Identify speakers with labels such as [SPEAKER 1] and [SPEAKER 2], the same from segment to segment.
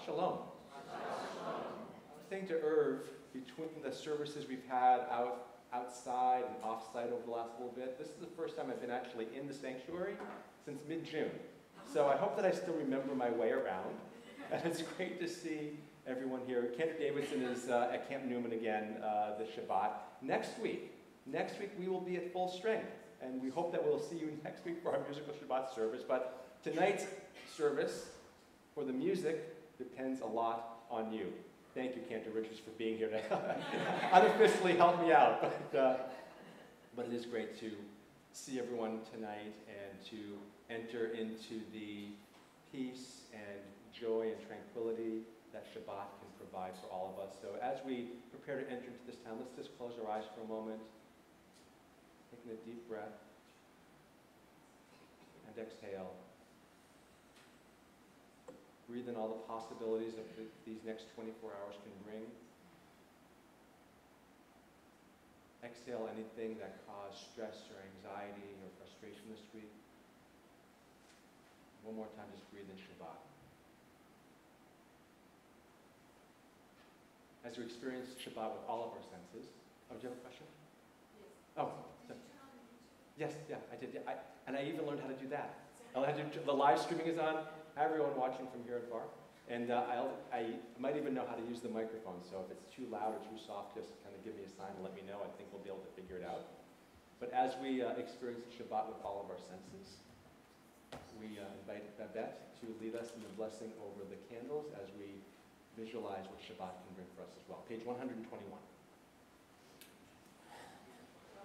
[SPEAKER 1] Shalom. I was saying to Irv, between the services we've had outside and off-site over the last little bit, this is the first time I've been actually in the sanctuary since mid-June. So I hope that I still remember my way around. And it's great to see everyone here. Kendra Davidson is at Camp Newman again this Shabbat. Next week we will be at full strength. And we hope that we'll see you next week for our musical Shabbat service. But tonight's service for the music depends a lot on you. Thank you, Cantor Richards, for being here to unofficially help me out. But it is great to see everyone tonight and to enter into the peace and joy and tranquility that Shabbat can provide for all of us. So as we prepare to enter into this time, let's just close our eyes for a moment, taking a deep breath, and exhale. Breathe in all the possibilities that these next 24 hours can bring. Exhale anything that caused stress or anxiety or frustration this week. One more time, just breathe in Shabbat. As we experience Shabbat with all of our senses. Oh, do you have a question?
[SPEAKER 2] Yes.
[SPEAKER 1] Oh, sorry. Yes, yeah, I did. Yeah, and I even learned how to do that. The live streaming is on. Everyone watching from here and far. And I might even know how to use the microphone, so if it's too loud or too soft, just kind of give me a sign and let me know. I think we'll be able to figure it out. But as we experience Shabbat with all of our senses, we invite Babette to lead us in the blessing over the candles as we visualize what Shabbat can bring for us as well. Page 121.
[SPEAKER 2] Well,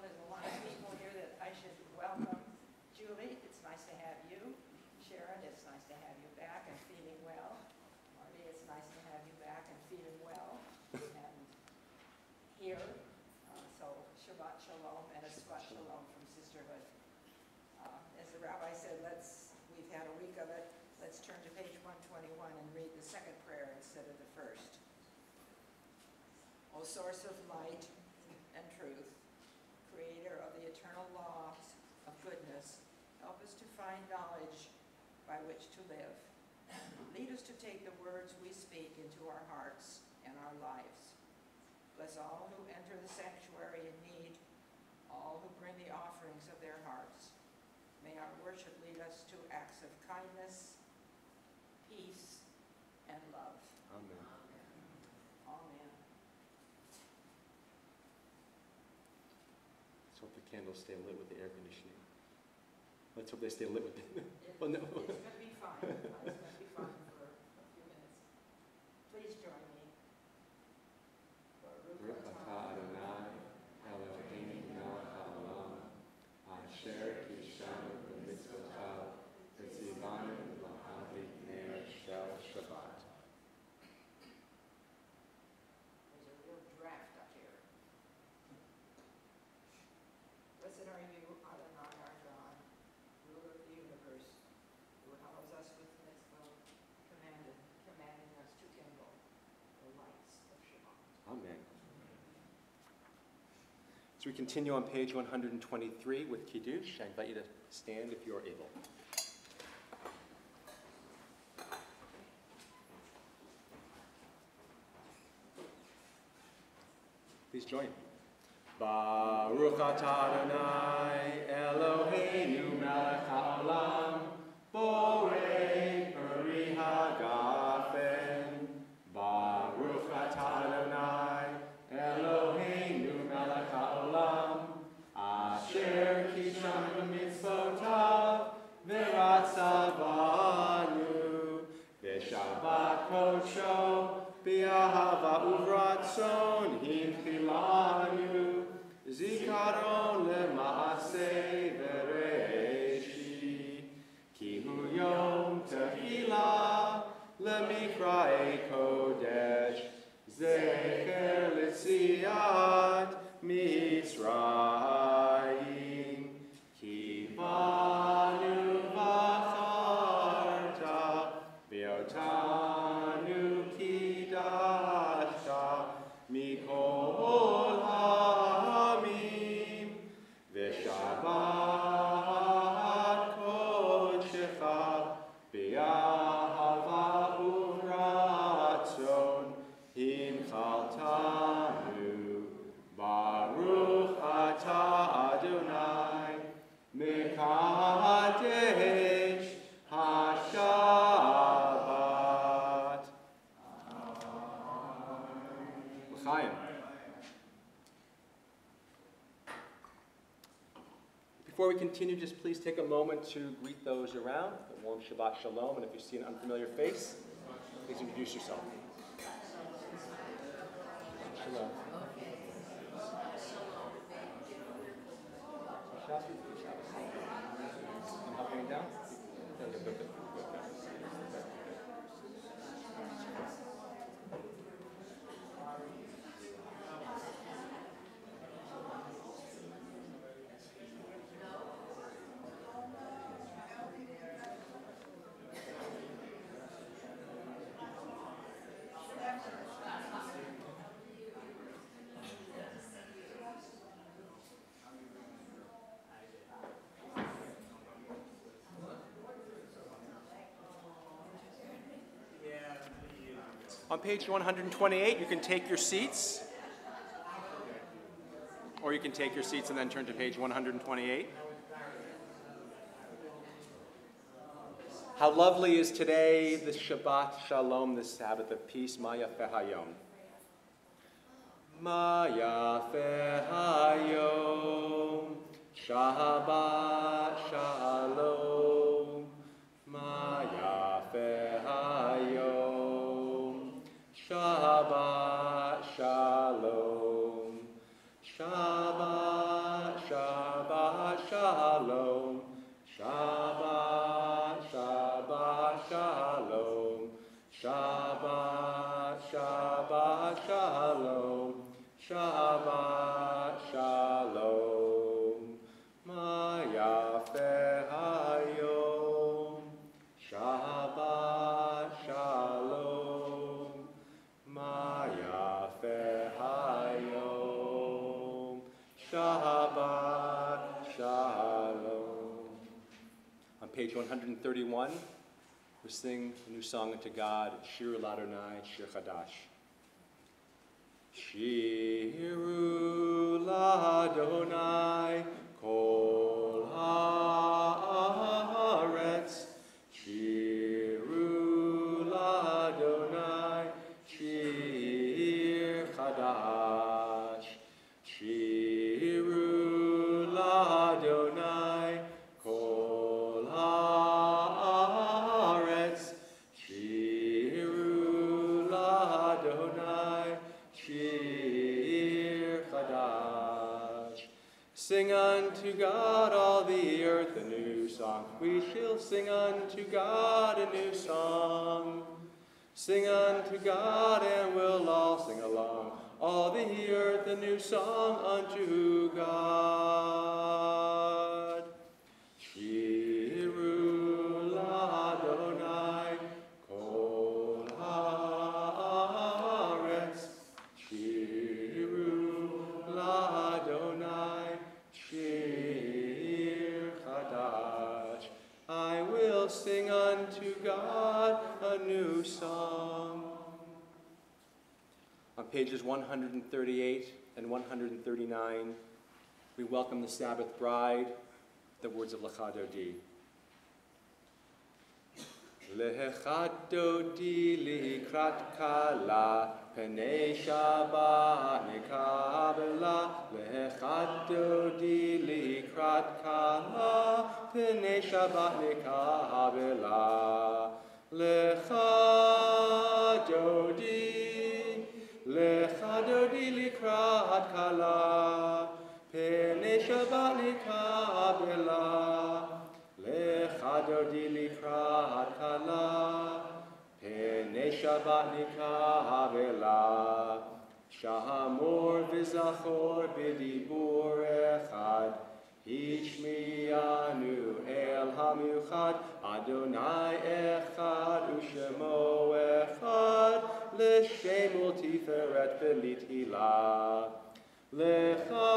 [SPEAKER 2] there's a lot of people here that I should welcome. Julie, it's nice to have you. Sharon, it's nice to have you back and feeling well. Marty, it's nice to have you back and feeling well. And here, so Shabbat Shalom and a Shabbat Shalom from Sisterhood. As the rabbi said, we've had a week of it. Let's turn to page 121 and read the second prayer instead of the first. O source of light and truth, creator of the eternal laws of goodness, help us to find knowledge by which to live. Lead us to take the words we speak into our hearts and our lives. Bless all who enter the sanctuary in need, all who bring the offerings of their hearts. May our worship lead us to acts of kindness, peace, and love.
[SPEAKER 1] Amen.
[SPEAKER 2] Amen.
[SPEAKER 1] Let's hope the candles stay lit with the air conditioning. Let's hope they stay lit with the... Well, no.
[SPEAKER 2] It's going to be fine. It's going to be fine for a few minutes. Please join me.
[SPEAKER 1] Baruch atah Adonai, Eloheinu melech haolam, asher kishanu b'mitzvotav, v'tzivanu l'havik ner shel Shabbat.
[SPEAKER 2] There's a real draft up here. Blessed are you, Adonai, our God, ruler of the universe, who hours us with mitzvah, commanding us to kindle the lights of Shabbat.
[SPEAKER 1] Amen. So we continue on page 123 with Kiddush. I invite you to stand if you are able. Please join. Baruch atah Adonai Eloheinu melech haolam borei peri hagafen. Baruch atah Adonai Eloheinu melech haolam asher kishanu b'mitzvotav v'ratzavanu v'shabbat kodsho b'ahava uvratzon hinchilanu zikaron lemaaseh v'reishi ki hu yom tehillah lemikraei kodesh zecher l'tziat Mitzrayim ki banu v'charta v'otanu kidashta mikol ha'amim v'shabbat kodshecha b'ahava uvratzon Before we continue, just please take a moment to greet those around. A warm Shabbat Shalom, and if you see an unfamiliar face, please introduce yourself. Shalom. I'm helping you down? Good. On page 128, you can take your seats, or you can take your seats and then turn to page 128. How lovely is today, the Shabbat Shalom, the Sabbath of peace, Ma Yafeh Hayom. Ma Yafeh Hayom, Shabbat Shalom, Ma Yafeh Hayom. Shabbat Shalom, Shabbat, Shabbat Shalom, Shabbat, Shabbat Shalom, Shabbat, Shabbat Shalom, Shabbat Shalom, Ma Yafeh Hayom, Shabbat Shalom, Ma Yafeh Hayom, Shabbat Shalom. On page 131, we sing a new song unto God, Shir Ladonai, Shir Chadash. Shiru Ladonai, Kol Haaretz, Shiru Ladonai, Shir Chadash, Shiru Ladonai, Kol Haaretz, Shiru Ladonai, Shir Chadash. Sing unto God all the earth a new song. We shall sing unto God a new song. Sing unto God, and we'll all sing along. All the earth a new song unto God. Shiru Ladonai, Kol Haaretz. Shiru Ladonai, Shir Chadash. I will sing unto God a new song. On pages 138 and 139, we welcome the Sabbath bride, the words of Lecha Dodi. Lecha Dodi likrat kala, Penei Shabbat nekabela. Lecha Dodi likrat kala, Penei Shabbat nekabela. Lecha Dodi, Lecha Dodi likrat kala, Penei Shabbat nekabela. Lecha Dodi likrat kala, Penei Shabbat nekabela. Shamor v'zachor b'dibur echad, Hishmiyanu el hamiuchad, Adonai echad u'shemo echad, L'shem u'tiferet v'lithilah. Lecha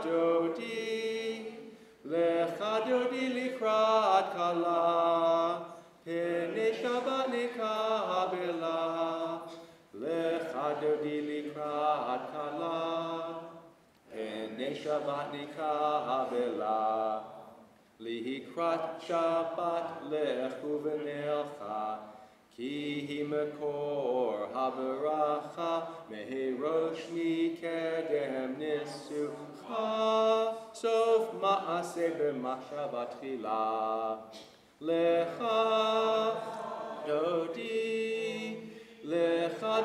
[SPEAKER 1] Dodi likrat kala, Penei Shabbat nekabela. Lecha Dodi likrat kala, Penei Shabbat nekabela. Lihikrat Shabbat lechu v'nelcha, Ki hi makor habaracha, Meherosh mikedem nisucha, Sof מעשה במחשבה תחילה. לך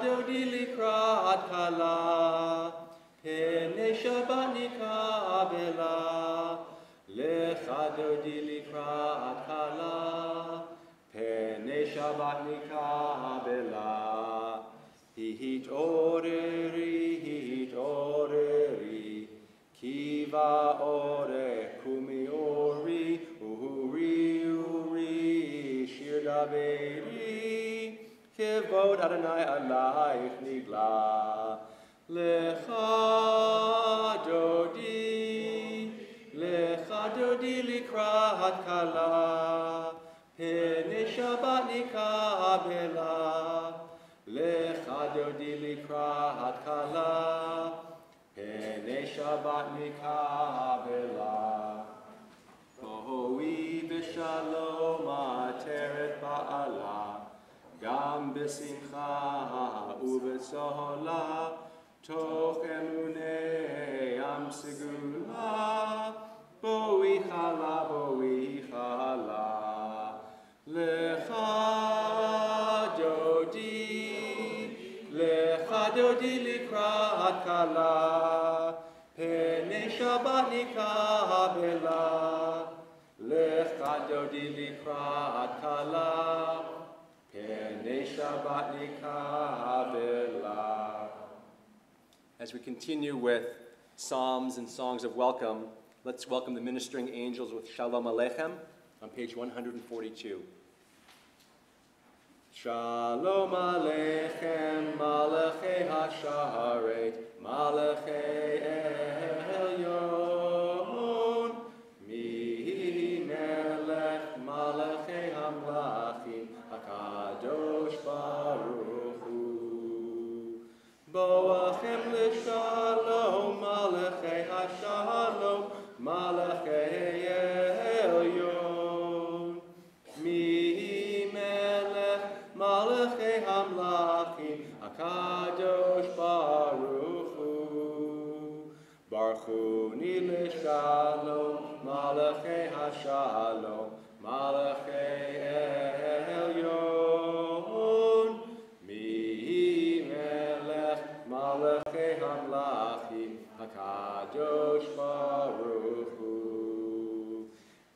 [SPEAKER 1] דודי לקראת כלה, פני שבת נקבלה. לך דודי לקראת כלה, פני שבת נקבלה. התעוררי, כי באורך קומי אורי, אורי, שיר דברי, כבוד אדוני עלייך נגלה. לך דודי לקראת כלה, פני שבת נקבלה. לך דודי לקראת כלה, פני שבת נקבלה. בואי בשלום עטרת בעלה, גם בשמחה ובצהלה, תוך אמוני עם סגולה. בואי חלה, בואי חלה. לך דודי לקראת כלה, פני שבת נקבלה. לך דודי לקראת כלה, פני שבת נקבלה. As we continue with psalms and songs of welcome, let's welcome the ministering angels with Shalom Aleichem on page 142. Shalom Aleichem, Malachei HaSharet, Malachei Elyon, Mi Melech, Malachei HaMlachim, HaKadosh Baruch Hu. Boachem l'shalom, Malachei HaShalom, Malachei Elyon, Mi Malachei HaMlachim, HaKadosh Baruch Hu. Baruchuni l'shalom, Malachei HaShalom, Malachei Elyon. Mi Melech, Malachei HaMlachim, HaKadosh Baruch Hu.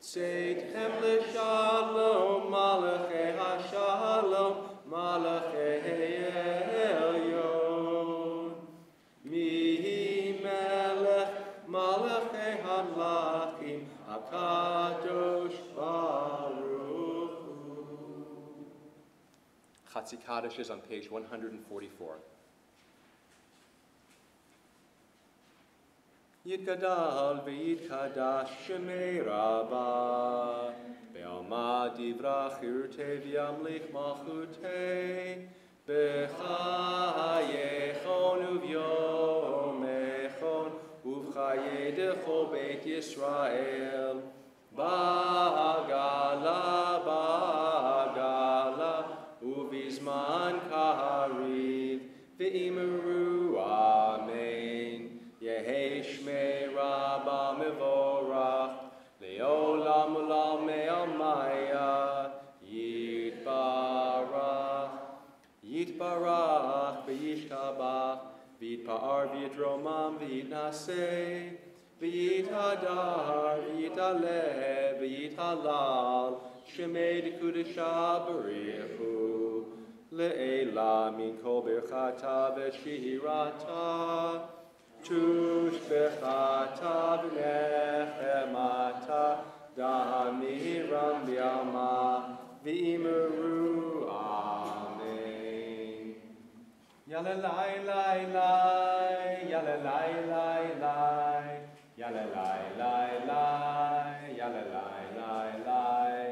[SPEAKER 1] Tzeitem l'shalom, Malachei HaShalom, Malachei Elyon. Mi Melech, Malachei HaMlachim, HaKadosh Baruch Hu. Chatzi Kaddish is on page 144. Yitgadal v'yitkadash shemei Rabbah, be'alma divrach irtei v'yamlich malchutei, b'chayechon uvyomechon, uv'chayei dechol beit Yisrael, ba'agala, uv'izman kariv, v'imeru amen. Yehei Shmei Rabbah Mevorach, Le'olam Ulam Me'almaya, Yitbarach, Yitbarach, V'yishkabach, V'yitpa'ar V'yitromam, V'yitnaseh, V'yithadar, V'yitaleh, V'yithalal, Shemei Dekudesha B'richu, Le'ela Min Kol Birchata V'shirata, Tush bechata v'nechemata, damiram v'yama v'imeru, amen. Yalalai lai lai, yalalai lai lai, yalalai lai lai, yalalai lai lai,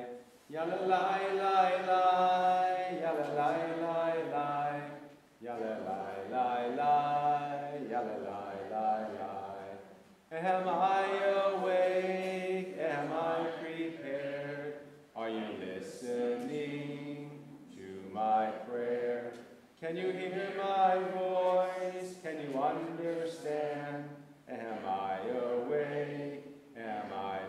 [SPEAKER 1] yalalai lai lai, yalalai lai lai, yalalai lai lai, yalalai. Am I awake? Am I prepared? Are you listening to my prayer? Can you hear my voice? Can you understand? Am I awake? Am I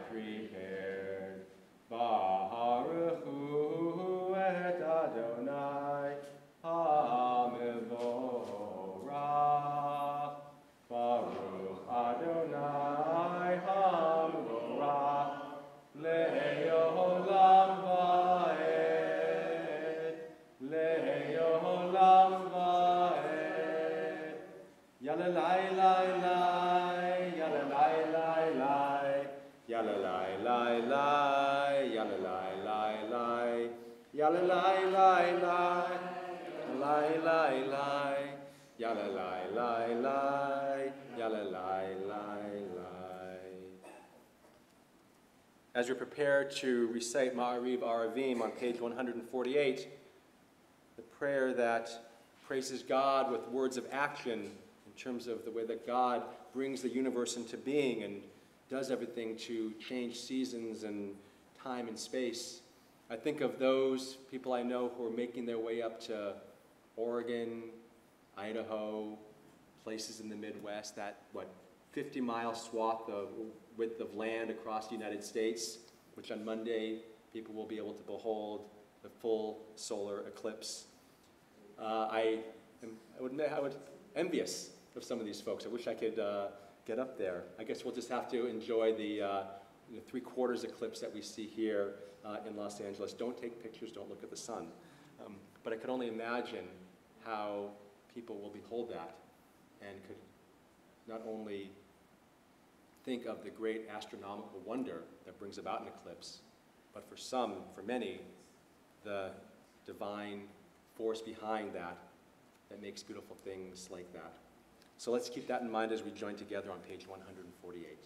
[SPEAKER 1] Yalla lai lai lai, yalla lai lai lai, yalla lai lai lai, lai lai lai, yalla lai lai lai, yalla lai lai lai. As we prepare to recite Ma'ariv Aravim on page 148, the prayer that praises God with words of action in terms of the way that God brings the universe into being and does everything to change seasons and time and space. I think of those people I know who are making their way up to Oregon, Idaho, places in the Midwest, that, 50-mile swath of width of land across the United States, which on Monday people will be able to behold the full solar eclipse. I would envious of some of these folks. I wish I could get up there. I guess we'll just have to enjoy the 3/4 eclipse that we see here in Los Angeles. Don't take pictures, don't look at the sun. But I could only imagine how people will behold that and could not only think of the great astronomical wonder that brings about an eclipse, but for some, for many, the divine force behind that makes beautiful things like that. So let's keep that in mind as we join together on page 148.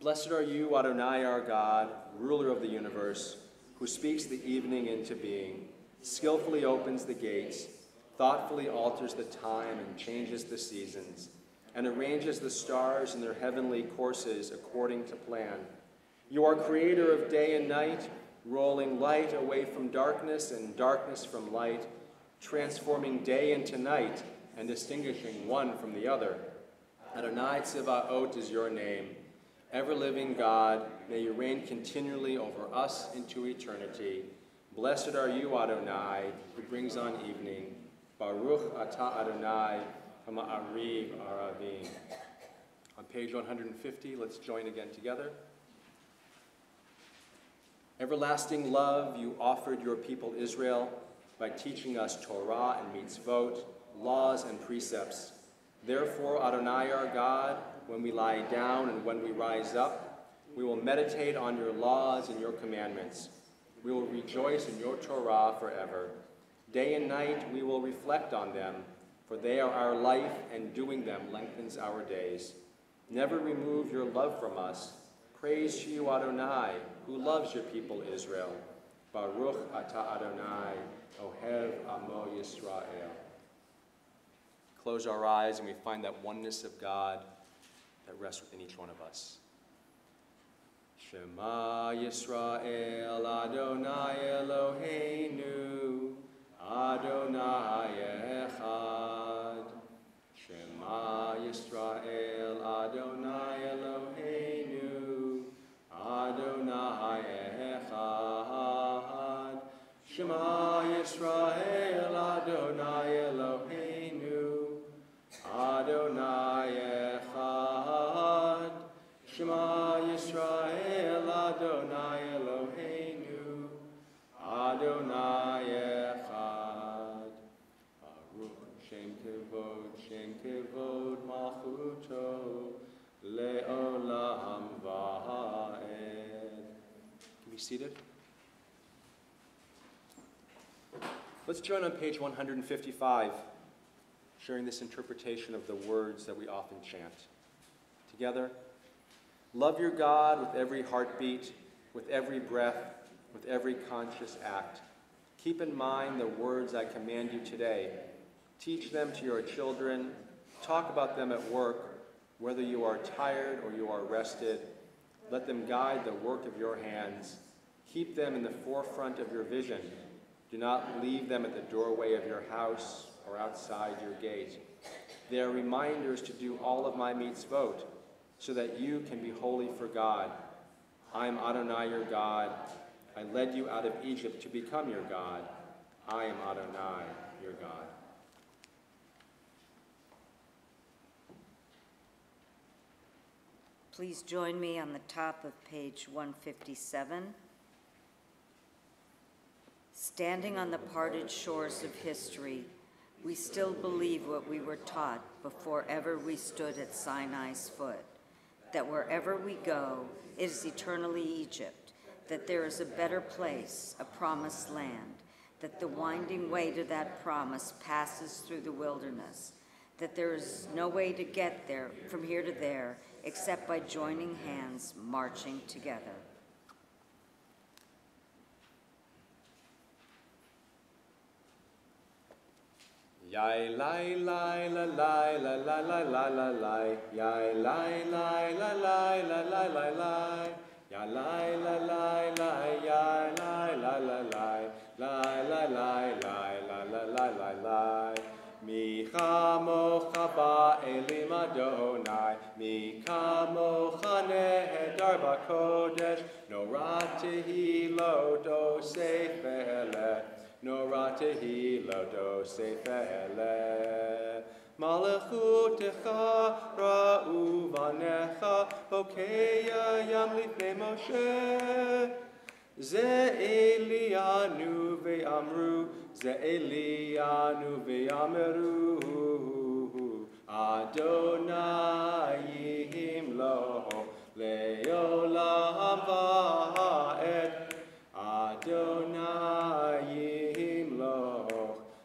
[SPEAKER 1] Blessed are you, Adonai, our God, ruler of the universe, who speaks the evening into being, skillfully opens the gates, thoughtfully alters the time and changes the seasons, and arranges the stars in their heavenly courses according to plan. You are creator of day and night, rolling light away from darkness and darkness from light, transforming day into night and distinguishing one from the other. Adonai Tzivaot is your name. Ever-living God, may you reign continually over us into eternity. Blessed are you, Adonai, who brings on evening. Baruch atah Adonai, Ma'ariv Aravim. On page 150, let's join again together. Everlasting love, you offered your people Israel by teaching us Torah and mitzvot, laws and precepts. Therefore, Adonai our God, when we lie down and when we rise up, we will meditate on your laws and your commandments. We will rejoice in your Torah forever. Day and night we will reflect on them, for they are our life, and doing them lengthens our days. Never remove your love from us. Praise to you, Adonai, who loves your people Israel. Baruch atah Adonai, Ohev Amo Yisrael. Close our eyes and we find that oneness of God that rests within each one of us. Shema Yisrael, Adonai Eloheinu, Adonai Echad. Shema Yisrael, Adonai Eloheinu, Adonai Echad. Shema Yisrael, Adonai Eloheinu, Adonai Echad. Shema Yisrael, Adonai Eloheinu, Adonai Echad. Baruch Shem Kevod Malchuto Le'olam Va'ed. Can be seated. Let's join on page 155, sharing this interpretation of the words that we often chant. Together, love your God with every heartbeat, with every breath, with every conscious act. Keep in mind the words I command you today. Teach them to your children. Talk about them at work, whether you are tired or you are rested. Let them guide the work of your hands. Keep them in the forefront of your vision. Do not leave them at the doorway of your house or outside your gate. They are reminders to do all of my mitzvot, so that you can be holy for God. I am Adonai your God. I led you out of Egypt to become your God. I am Adonai your God.
[SPEAKER 3] Please join me on the top of page 157. Standing on the parted shores of history, we still believe what we were taught before ever we stood at Sinai's foot, that wherever we go, it is eternally Egypt, that there is a better place, a promised land, that the winding way to that promise passes through the wilderness, that there is no way to get there from here to there except by joining hands, marching together.
[SPEAKER 1] Yai lai lai la lai la la la la la lai. Yai lai lai la lai la la la lai. Ya lai la lai lai ya lai la la lai. Lai la lai lai la la la la lai. Micha mocha ba elim Adonai. Micha mocha nehedar b'kodesh. Nora tehi lo do seifele. Nora tehi lo do seifele. Malachutecha ra'u vanecha. Hokeya yam lifnei Moshe. Ze Elianu ve'amru. Ze Elianu ve'ameru. Adonai yimlo le'olam va'ed. Adonai yimlo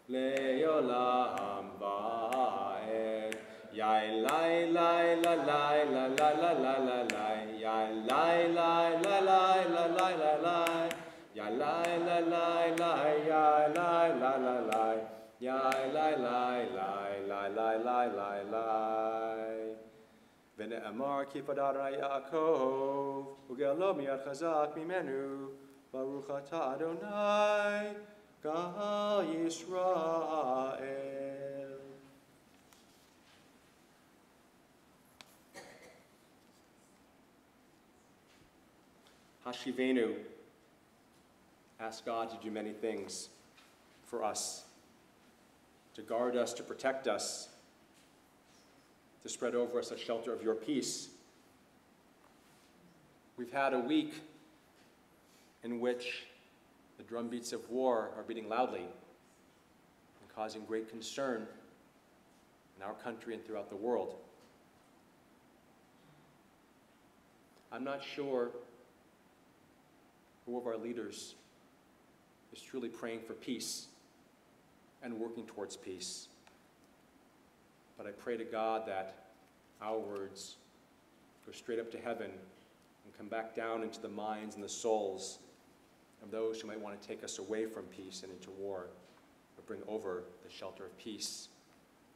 [SPEAKER 1] le'olam va'ed. Yai lai lai la lai la la la la la lai. Yai lai lai la lai la lai la lai. Yai lai la lai lai yai lai la la lai. Yai lai lai lai lai lai lai lai lai. Ve'ne'amar ki Adonai Yaakov ugelo miyad chazak mimenu. Baruch atah Adonai Gal Yisrael. Hashivenu. Ask God to do many things for us, to guard us, to protect us, to spread over us a shelter of your peace. We've had a week in which the drumbeats of war are beating loudly and causing great concern in our country and throughout the world. I'm not sure who of our leaders is truly praying for peace and working towards peace. But I pray to God that our words go straight up to heaven and come back down into the minds and the souls of those who might want to take us away from peace and into war, but bring over the shelter of peace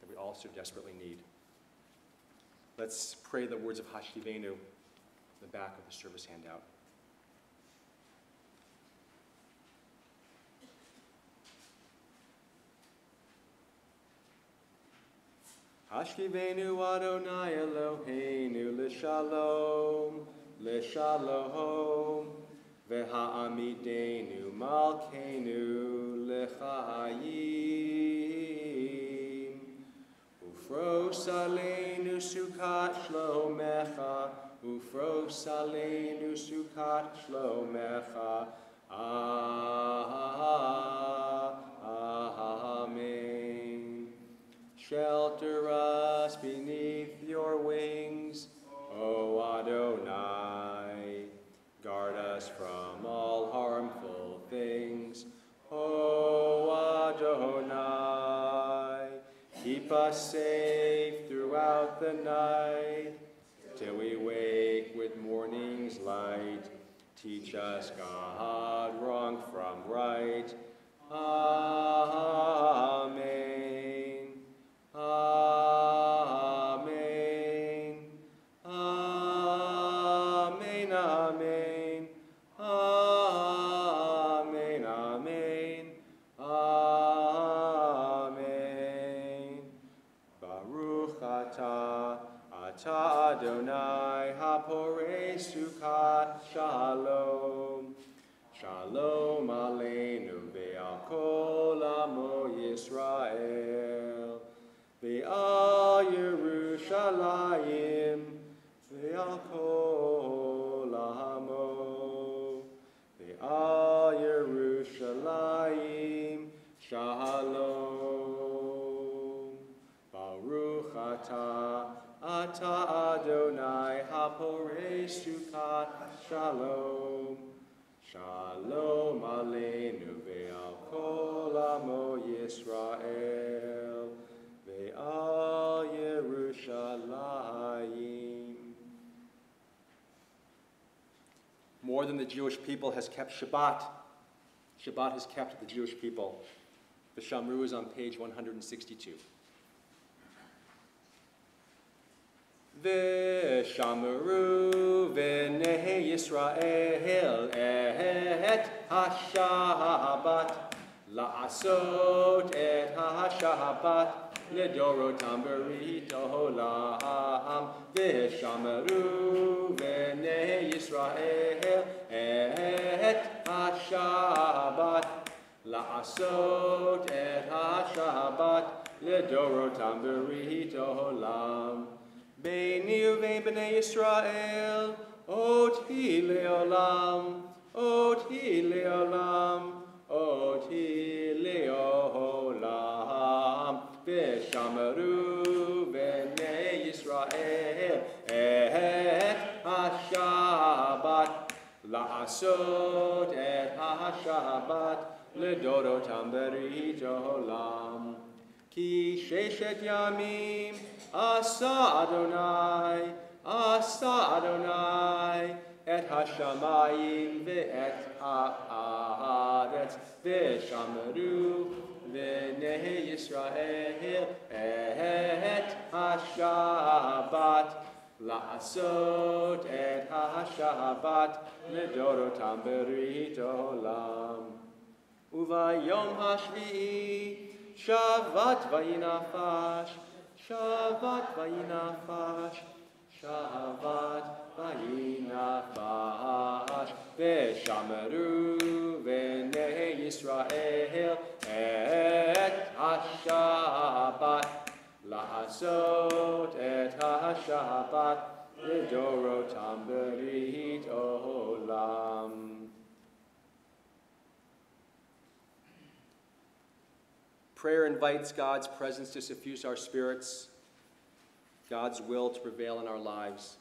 [SPEAKER 1] that we all so desperately need. Let's pray the words of Hashivenu in the back of the service handout. Hashivenu Adonai Eloheinu l'shalom, l'shalom, v'ha'amidenu malkeinu l'chaim, ufros aleinu sukat shlomecha, ufros aleinu sukat shlomecha, amen. Shelter us beneath your wings, O Adonai. Guard us from all harmful things, O Adonai. Keep us safe throughout the night, till we wake with morning's light. Teach us, God, wrong from right. Amen. Amen. Amen. Amen. Amen. Amen. Amen. Baruch atah Adonai haporei sukat shalom. Shalom aleinu ve'al kol amo Yisrael. Ve'al Yerushalayim, ve'al kol amo. Ve'al Yerushalayim, shalom. Baruch atah Adonai haporei Sukkot Shalom. Shalom Aleinu ve'al kol amo Yisrael ve'al Yerushalayim. More than the Jewish people has kept Shabbat. Shabbat has kept the Jewish people. The Shamru is on page 162. V'shamru v'nei Yisrael et ha-Shabbat la'asot et ha-Shabbat לדורותם ברית העולם ושמרו בני ישראל את השבת לעשות את השבת לדורותם ברית העולם ביני ובין בני ישראל אותי לעולם אותי לעולם אותי לעולם ושמרו בני ישראל את השבת לעשות את השבת לדורותם ברית העולם כי ששת ימים עשה אדוני את השמיים ואת הארץ ושמרו בני ישראל את השבת לעשות את השבת לדורותם ברית העולם וביום השביעי שבת וינפש שבת וינפש שבת וינפש ושמרו בני ישראל את השבת לעשות את השבת לדורותם ברית עולם. Prayer invites God's presence to suffuse our spirits, God's will to prevail in our lives.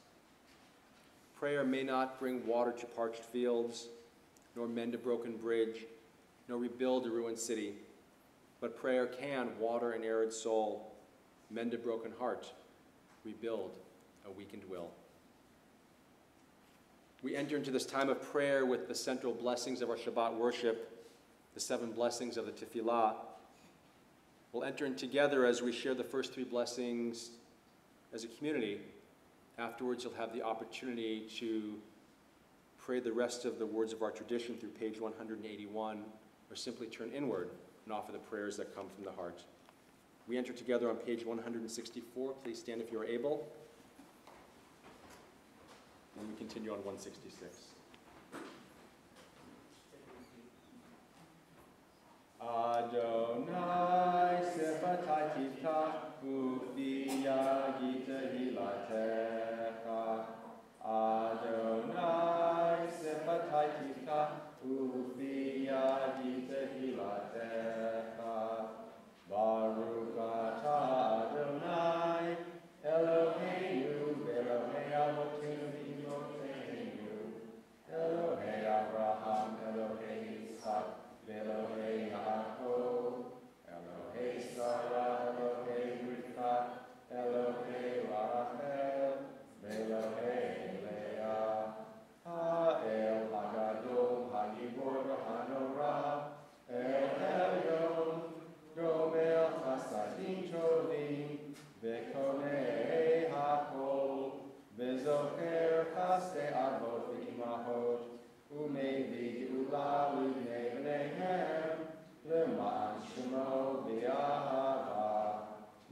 [SPEAKER 1] Prayer may not bring water to parched fields, nor mend a broken bridge, nor rebuild a ruined city. But prayer can water an arid soul, mend a broken heart, rebuild a weakened will. We enter into this time of prayer with the central blessings of our Shabbat worship, the 7 blessings of the Tefillah. We'll enter in together as we share the first 3 blessings as a community. Afterwards, you'll have the opportunity to pray the rest of the words of our tradition through page 181, or simply turn inward and offer the prayers that come from the heart. We enter together on page 164. Please stand if you are able. And we continue on 166. Adonai sefatai tiftach ufi yagita hilatecha. Adonai sefatai tiftach ufi yagita hilatecha. Baruch atah Adonai Eloheinu Elohei Avotenu V'Eloheinu Elohei Abraham Elohei Yitzchak Elohei Yaakov, Elohei Sarah, Elohei Rivka, Elohei Rachel, Elohei Leah, Ha'el Hagadol, Hagibor Hanora, El Elyon, Gomel Chasadim Tovim, Vekonei Hakol, Vezocher Chasdei Avot V'Imahot, Umevi Geula L'Bnei Bneihem, L'Ma'an Shemo V'Yahava,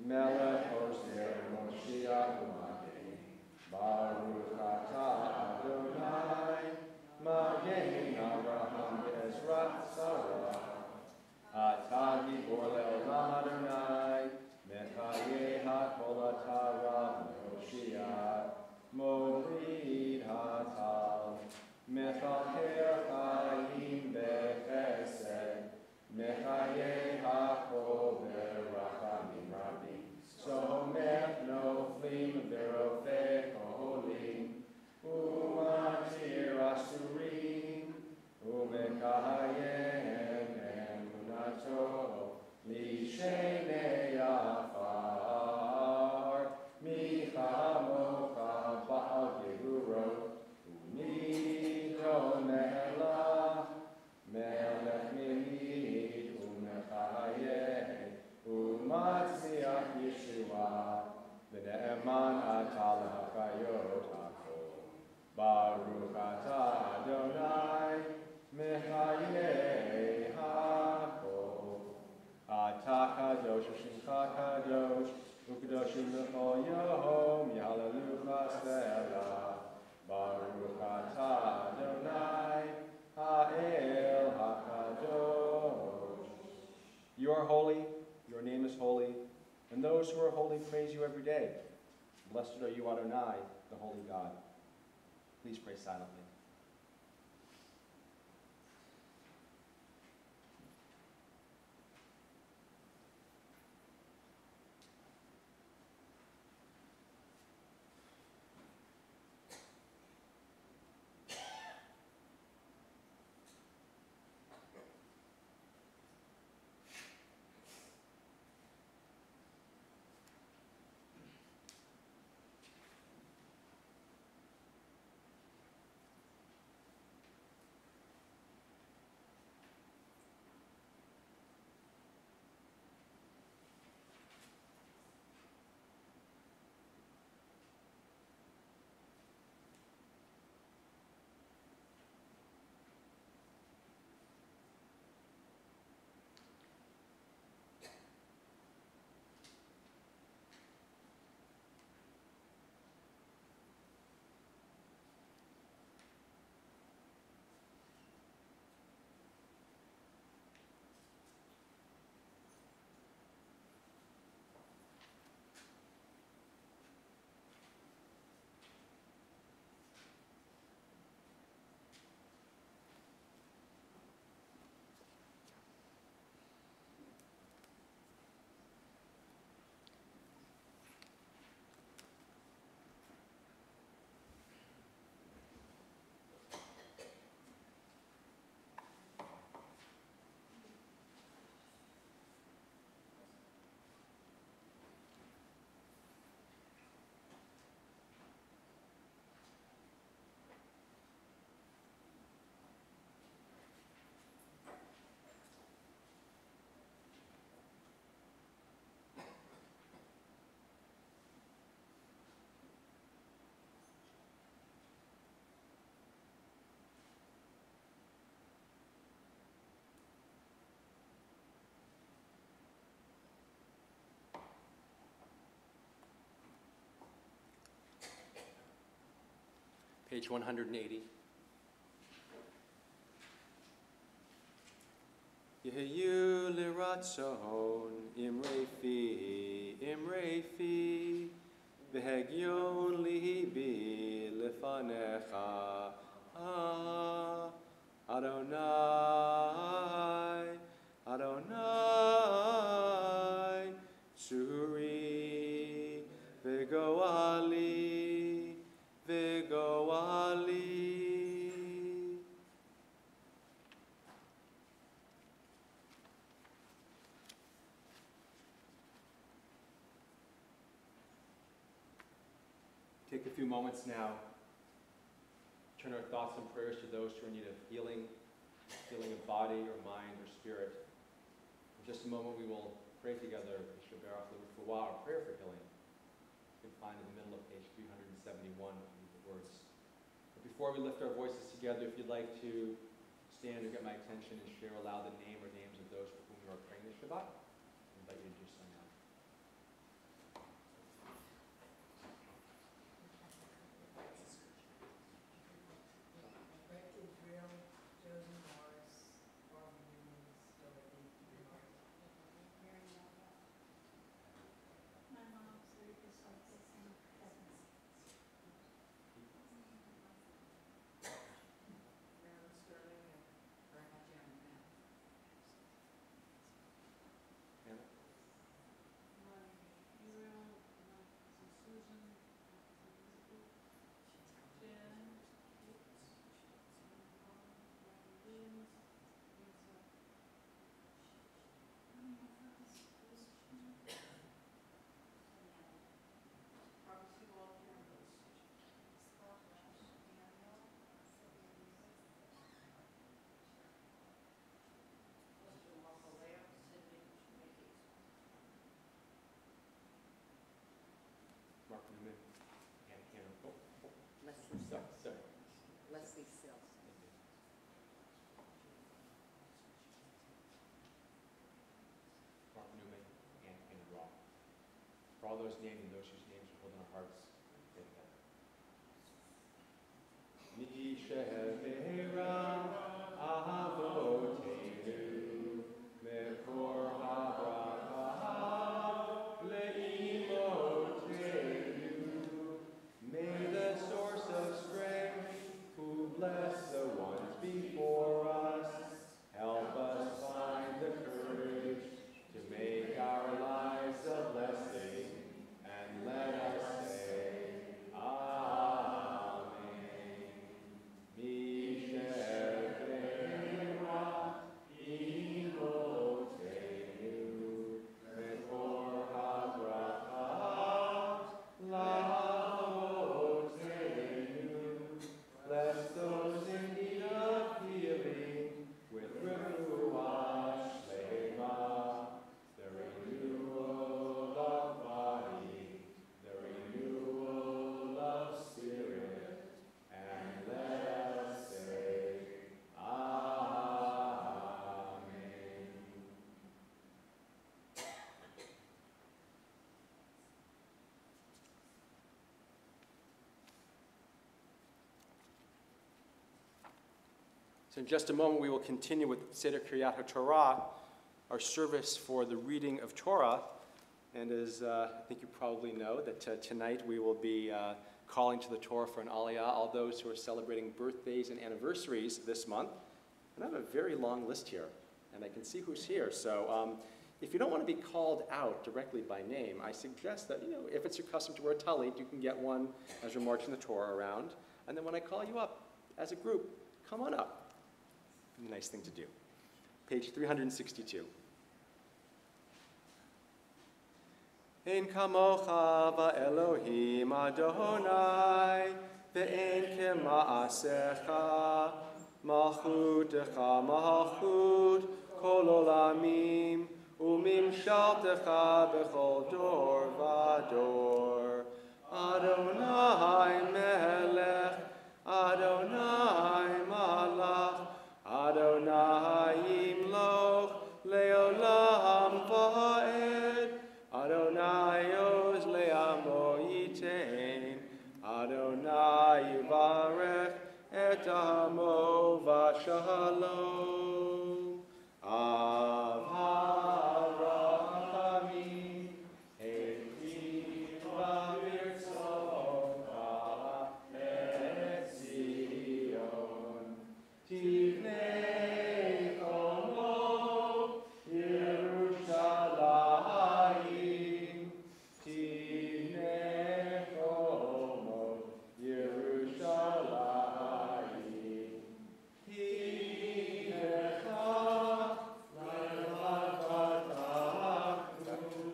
[SPEAKER 1] Melech Hoser Moshiach U'Magei, Baruch Atah Adonai, Magei Avraham V'Ezrat Sarah, Atah Gibor Le'olam Adonai, Mechayeh HaKol Atah Moshiach, Morid Hatal, Mechacher Chaim Bechesed, Mechayeh Hakol Berachamim Rabim, Somech Noflim Verofeh Koholim. are holy, your name is holy, and those who are holy praise you every day. Blessed are you, Adonai, the holy God. Please pray silently. Page 180. Yehu liratzon imrei fi v'hegyon libi lefanecha Adonai Adonai Tsuri v'goali v'goali. Take a few moments now, turn our thoughts and prayers to those who are in need of healing of body or mind or spirit. In just a moment we will pray together, Shabbat, our prayer for healing. You can find in the middle of page 371 the words. But before we lift our voices together, if you'd like to stand or get my attention and share aloud the name or names of those for whom you are praying this Shabbat, I invite you to do so now.
[SPEAKER 3] Leslie Sills.
[SPEAKER 1] Mark Newman and Hannah Roth. For all those named and those whose names are held in our hearts, say together. Mishehevera avotenu mekor So in just a moment, we will continue with Seder Kriyat HaTorah, our service for the reading of Torah. And as I think you probably know, that tonight we will be calling to the Torah for an Aliyah, all those who are celebrating birthdays and anniversaries this month. And I have a very long list here, and I can see who's here. So if you don't want to be called out directly by name, I suggest that, if it's your custom to wear a talit, you can get one as you're marching the Torah around. And then when I call you up as a group, come on up. A nice thing to do. Page 362. Ein kamocha va'Elohim Adonai, ve'ein kema'asecha, malchutecha malchut kol olamim, umimshaltecha b'chol dor v'dor. Adonai melech, Adonai malach, Adonai yimloch leolam va'ed, Adonai oz le'amo yitein, Adonai yivarech et amo v'shalom. Av harachamim, Elohim v'mirtzocha et Zion. Tivnei komo Yerushalayim, Tivnei komo Yerushalayim. Hidecha levatachnu,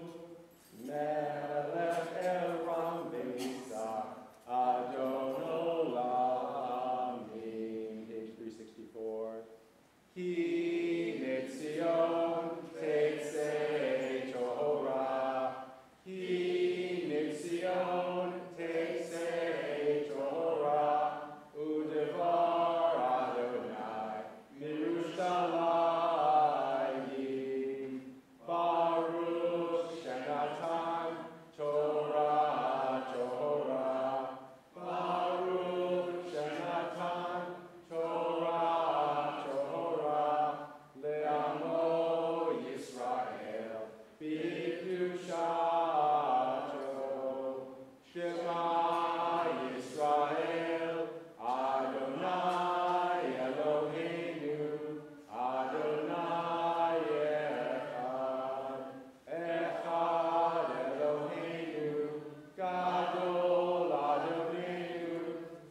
[SPEAKER 1] Melech el Ram v'Yisach, Adon olamim. Page 364. He Nitzion Tetzei Torah. He Nitzion Tetzei Torah. Udevar Adonai Mirushalayim. Baruch Shenatan Torah Torah. Baruch Shenatan Torah Torah. Le'amo Yisrael b'kedushato. Shema Yisrael, Adonai Eloheinu, Adonai Echad. Echad Eloheinu, Gadol Adonenu,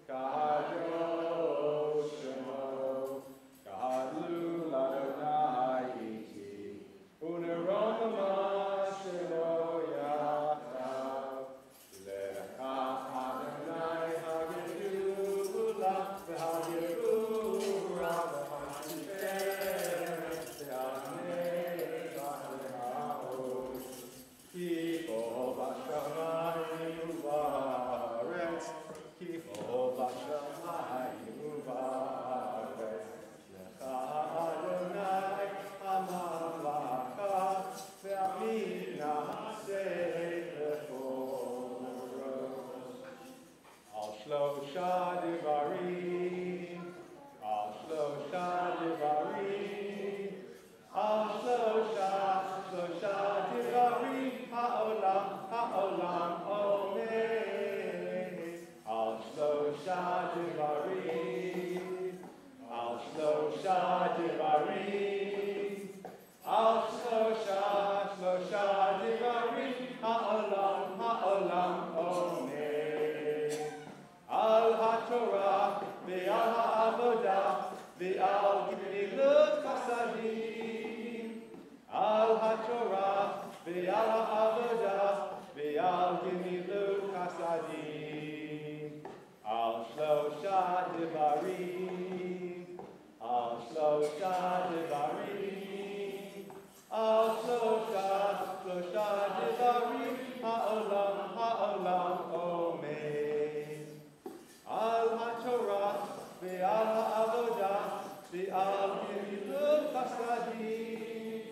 [SPEAKER 1] Kadosh Shemo. Gadlul Adonai iti, uneroma shelo yachdav. Lekach Adonai hagedula, v'hagedura, v'hagederet, v'hanei v'ha'od. Ki bo b'shamayim u'ba'aretz, ki bo b'shamayim u'ba'aretz. Lecha Adonai ha'malaka, ve'amin na'aseh leforos. Al shlosha devarim, al shlosha devarim, al shlosha devarim, ha'olam omer. Al shlosha devarim, al shlosha devarim, al shlosha devarim, ha'olam omer. Al haTorah ve'al ha'avodah ve'al gemilut chasadim. Al haTorah ve'al ha'avodah ve'al gemilut chasadim. Al shlosha devarim, al shlosha devarim, al shlosha devarim, ha'olam omer. Al haTorah ve'al ha'avodah ve'al gemilut chasadim.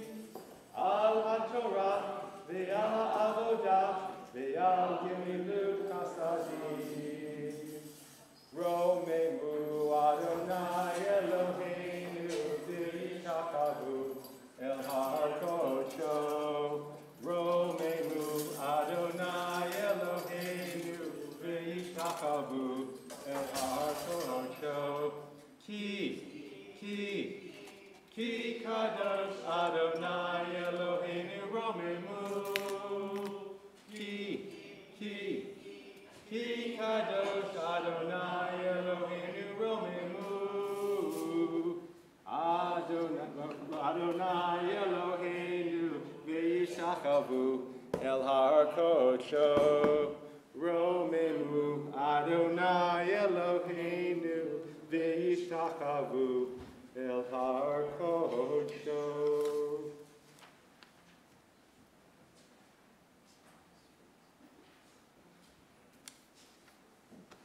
[SPEAKER 1] Al haTorah ve'al ha'avodah ve'al gemilut chasadim. Romemu Adonai Eloheinu. kadosh Adonai Eloheinu romemu. Ki kadosh Adonai Eloheinu romemu. Adonai Eloheinu v'yishachavu el har kodsho romemu. Adonai Eloheinu v'yishachavu el har kodsho.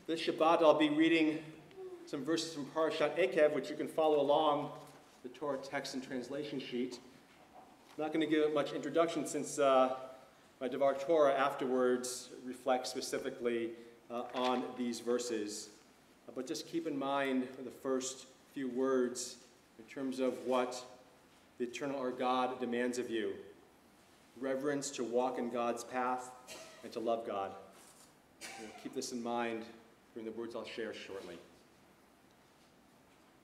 [SPEAKER 1] This Shabbat I'll be reading some verses from Parashat Ekev, which you can follow along the Torah text and translation sheet. I'm not going to give it much introduction since my Devar Torah afterwards reflects specifically on these verses. But just keep in mind the first few words in terms of what the eternal our God demands of you. Reverence to walk in God's path and to love God. We'll keep this in mind during the words I'll share shortly.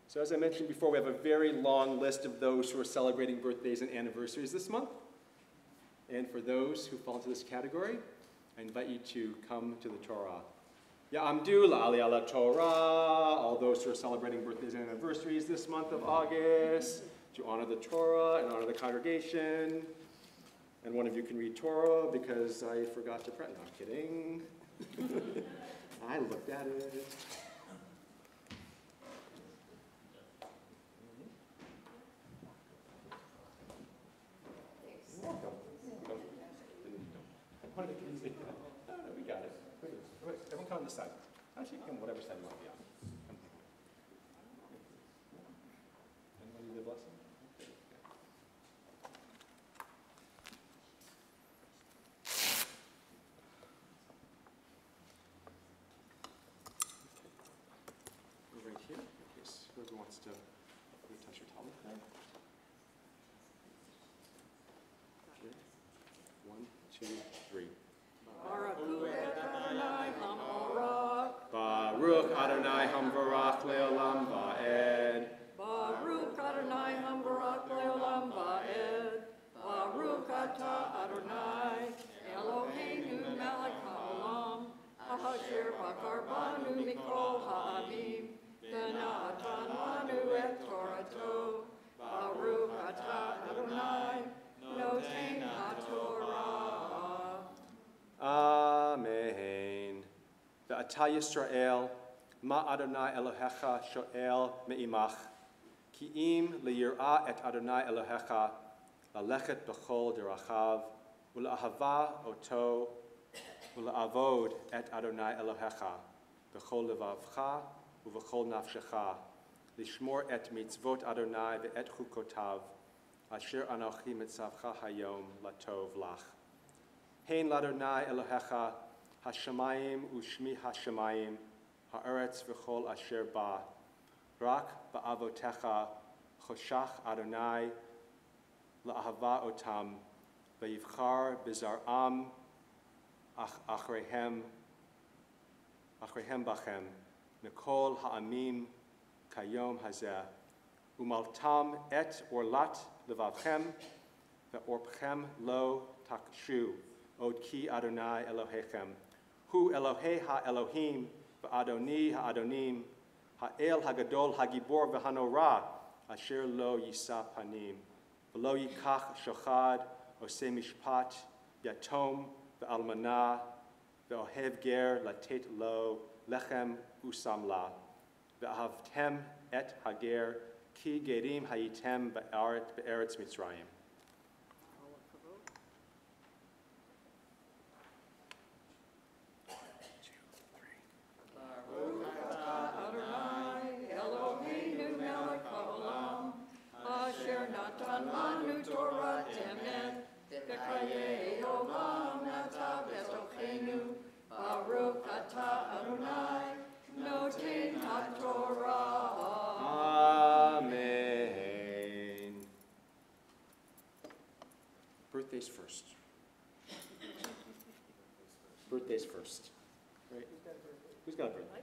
[SPEAKER 1] So as I mentioned before, we have a very long list of those who are celebrating birthdays and anniversaries this month. And for those who fall into this category, I invite you to come to the Torah. Ya'amdu la'ali ala Torah, all those who are celebrating birthdays and anniversaries this month of August, to honor the Torah and honor the congregation. And one of you can read Torah because I forgot to print. No, I'm kidding. I looked at it. We got it. Wait, everyone come on this side. Actually, come whatever side you want to be on. Anyone need a blessing? Right here, in case whoever wants to touch your towel there. Okay. 1, 2, 3. Baruch Adonai Hamvarach Leolam Va'ed.
[SPEAKER 4] Baruch Adonai Hamvarach Leolam Va'ed. Baruch Atah Adonai Eloheinu melech haolam asher bakar banu mikol ha'amim v'natan lanu et Torato. Baruch Atah Adonai noten haTorah.
[SPEAKER 1] Amen. Ve'ata Yisrael, ma Adonai Elohecha sho'el me'imach, ki im liyir'a et Adonai Elohecha, lalechet b'chol derachav, u'la'ahava oto, u'la'avod et Adonai Elohecha, b'chol levavcha u'v'chol nafshecha, lishmor et mitzvot Adonai ve'et chukotav, asher anochi mitzavcha hayom latov lach. Hein l'Adonai Elohecha, Hashemayim u'shmi Hashemayim, ha'eretz v'chol asher ba, rak ba'avotecha, choshach Adonai, la'ahava otam, v'yivchar b'zar'am, achreihem bachem, mikol ha'amim, kayom hazeh, umaltam et orlat levavchem, ve'orpchem lo takshu, od ki Adonai Elohechem, hu Elohei ha-Elohim, v'adoni ha-adonim, ha'el hagadol hagibor v'hanora, asher lo yisa panim, v'lo yikach shochad, oseh mishpat, yatom, v'almana, v'ohev ger, latet lo, lechem usamla, v'ahavtem et hager, ki gerim hayitem be'eretz Mitzrayim.
[SPEAKER 4] Baruch atah Adonai, noten haTorah.
[SPEAKER 1] Amen. Birthdays first. Birthdays first. Right? Who's got a birthday?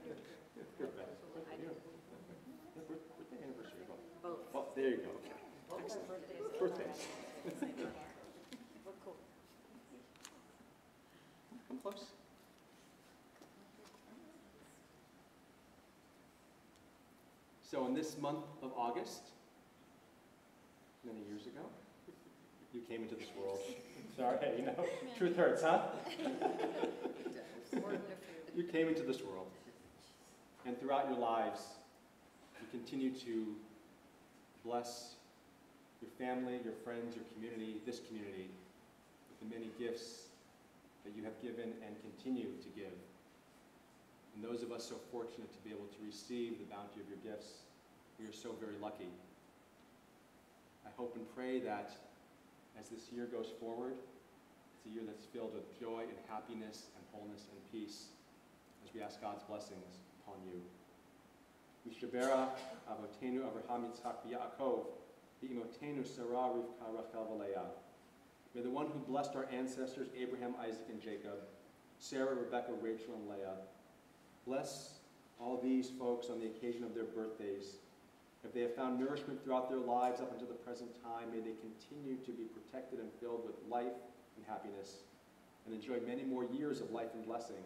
[SPEAKER 1] Birthday anniversary. Both. Oh, there you go. Okay. Excellent. Come close. So in this month of August, many years ago, you came into this world. Sorry, you know, truth hurts, huh? You came into this world. And throughout your lives, you continue to bless your family, your friends, your community, this community, with the many gifts that you have given and continue to give. And those of us so fortunate to be able to receive the bounty of your gifts, we are so very lucky. I hope and pray that as this year goes forward, it's a year that's filled with joy and happiness and wholeness and peace, as we ask God's blessings upon you. Mishabera avotenu Avraham Yitzchak v'Yaakov v'imotenu Sarah Rivka Rachel v'Leah. May the one who blessed our ancestors Abraham, Isaac, and Jacob, Sarah, Rebekah, Rachel, and Leah, bless all these folks on the occasion of their birthdays. If they have found nourishment throughout their lives up until the present time, may they continue to be protected and filled with life and happiness, and enjoy many more years of life and blessing.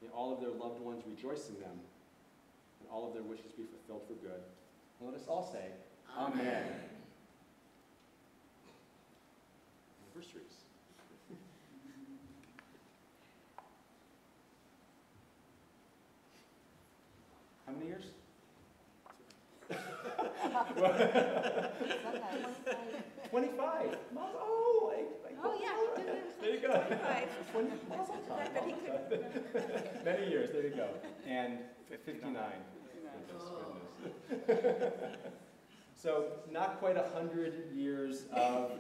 [SPEAKER 1] May all of their loved ones rejoice in them, and all of their wishes be fulfilled for good. And let us all say, Amen. Anniversaries. How many years? 25. Oh,
[SPEAKER 2] yeah.
[SPEAKER 1] There you go.
[SPEAKER 2] 25. But he could.
[SPEAKER 1] Many years, there you go. And 59. Goodness. So not quite 100 years of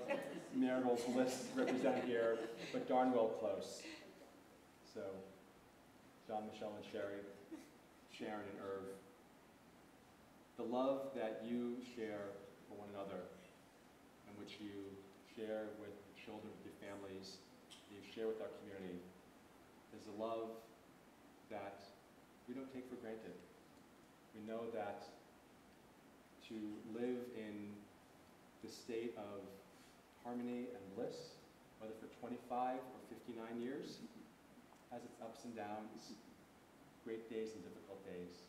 [SPEAKER 1] marital bliss represented here, but darn well close. So John, Michelle, and Sherry, Sharon, and Irv, the love that you share for one another, and which you share with children, with your families, that you share with our community, is a love that we don't take for granted. We know that to live in the state of harmony and bliss, whether for 25 or 59 years, has its ups and downs, great days and difficult days.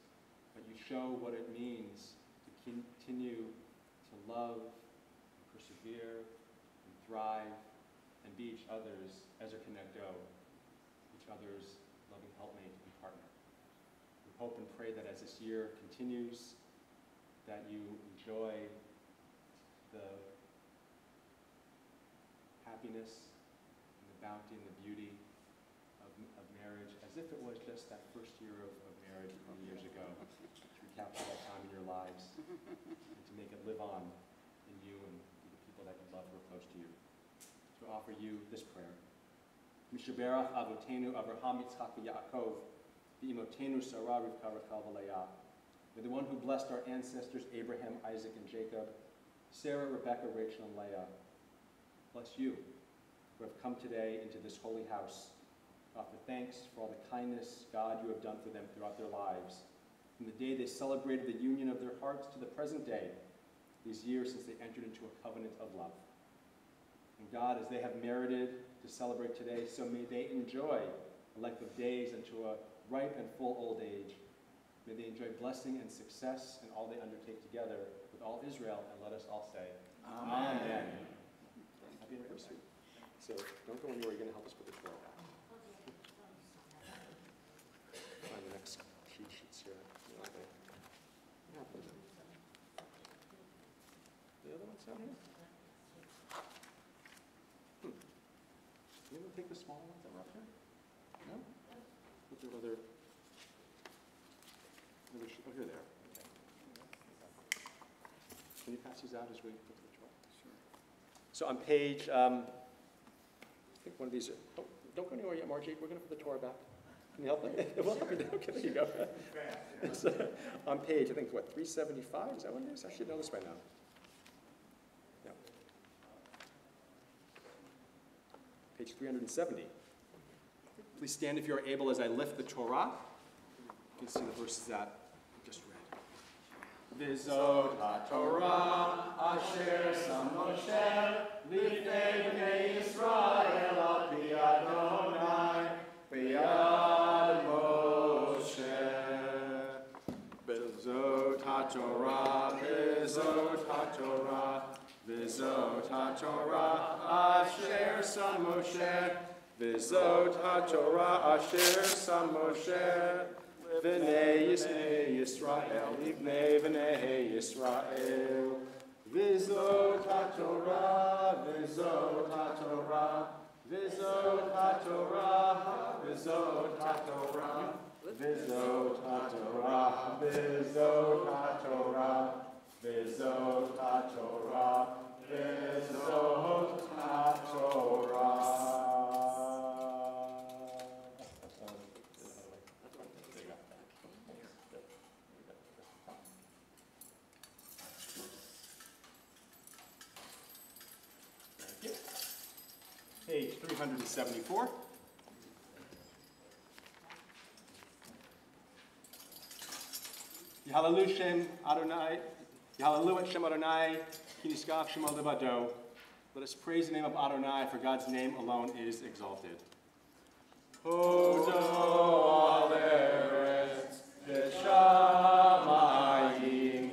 [SPEAKER 1] But you show what it means to continue to love, and persevere, and thrive, and be each other's ezer kenegdo, each other's loving helpmate and partner. We hope and pray that as this year continues, that you enjoy the happiness and the bounty and the beauty of marriage, as if it was just that first year of marriage many years ago, to recapture that time in your lives, and to make it live on in you and the people that you love who are close to you. So I offer you this prayer. Mishaberach avotenu Avraham Yitzchak v'Yaakov v'imotenu Sarah Rivka Rachel v'Leah. May the one who blessed our ancestors Abraham, Isaac, and Jacob, Sarah, Rebekah, Rachel, and Leah, bless you who have come today into this holy house. Offer thanks for all the kindness, God, you have done for them throughout their lives. From the day they celebrated the union of their hearts to the present day, these years since they entered into a covenant of love. And God, as they have merited to celebrate today, so may they enjoy a length of days into a ripe and full old age. May they enjoy blessing and success in all they undertake together with all Israel, and let us all say, Amen. Amen. Happy anniversary. So don't go anywhere, you're going to help us put the trail back. Find the next cheat sheets here. Okay. Yeah, put them. The other ones down here? You want to take the small ones that were up here? No? Put their other... Oh, here they are. Okay. Can you pass these out as we put the trail? Sure. So on page... I think one of these are... Oh, don't go anywhere yet, Margie. We're going to put the Torah back. Can you help me? Well, okay, there you go. It's, on page, I think, what, 375? Is that what it is? I should know this by now. Yeah. Page 370. Please stand if you are able as I lift the Torah. You can see the verses that I just read. Vizot HaTorah Asher Sam Moshe Lifnei Bnei Yisrael Al Pi Adonai Vizot HaTorah, Vizot HaTorah, Vizot HaTorah, Asher Sam Moshe, Vizot HaTorah, Asher Sam Moshe, V'nei Yisrael, Ibnei V'nei Yisrael, Vizot HaTorah, Vizot HaTorah, Vizot HaTorah, Vizot HaTorah, Vizot HaTorah, Vizot HaTorah, Vizot HaTorah, Vizot HaTorah. Page 374. Yahalelu Shem Adonai, Yahalelu Shem Adonai, Kiniskav Shem Levado. Let us praise the name of Adonai, for God's name alone is exalted. Hodo Aleretz V'shamayim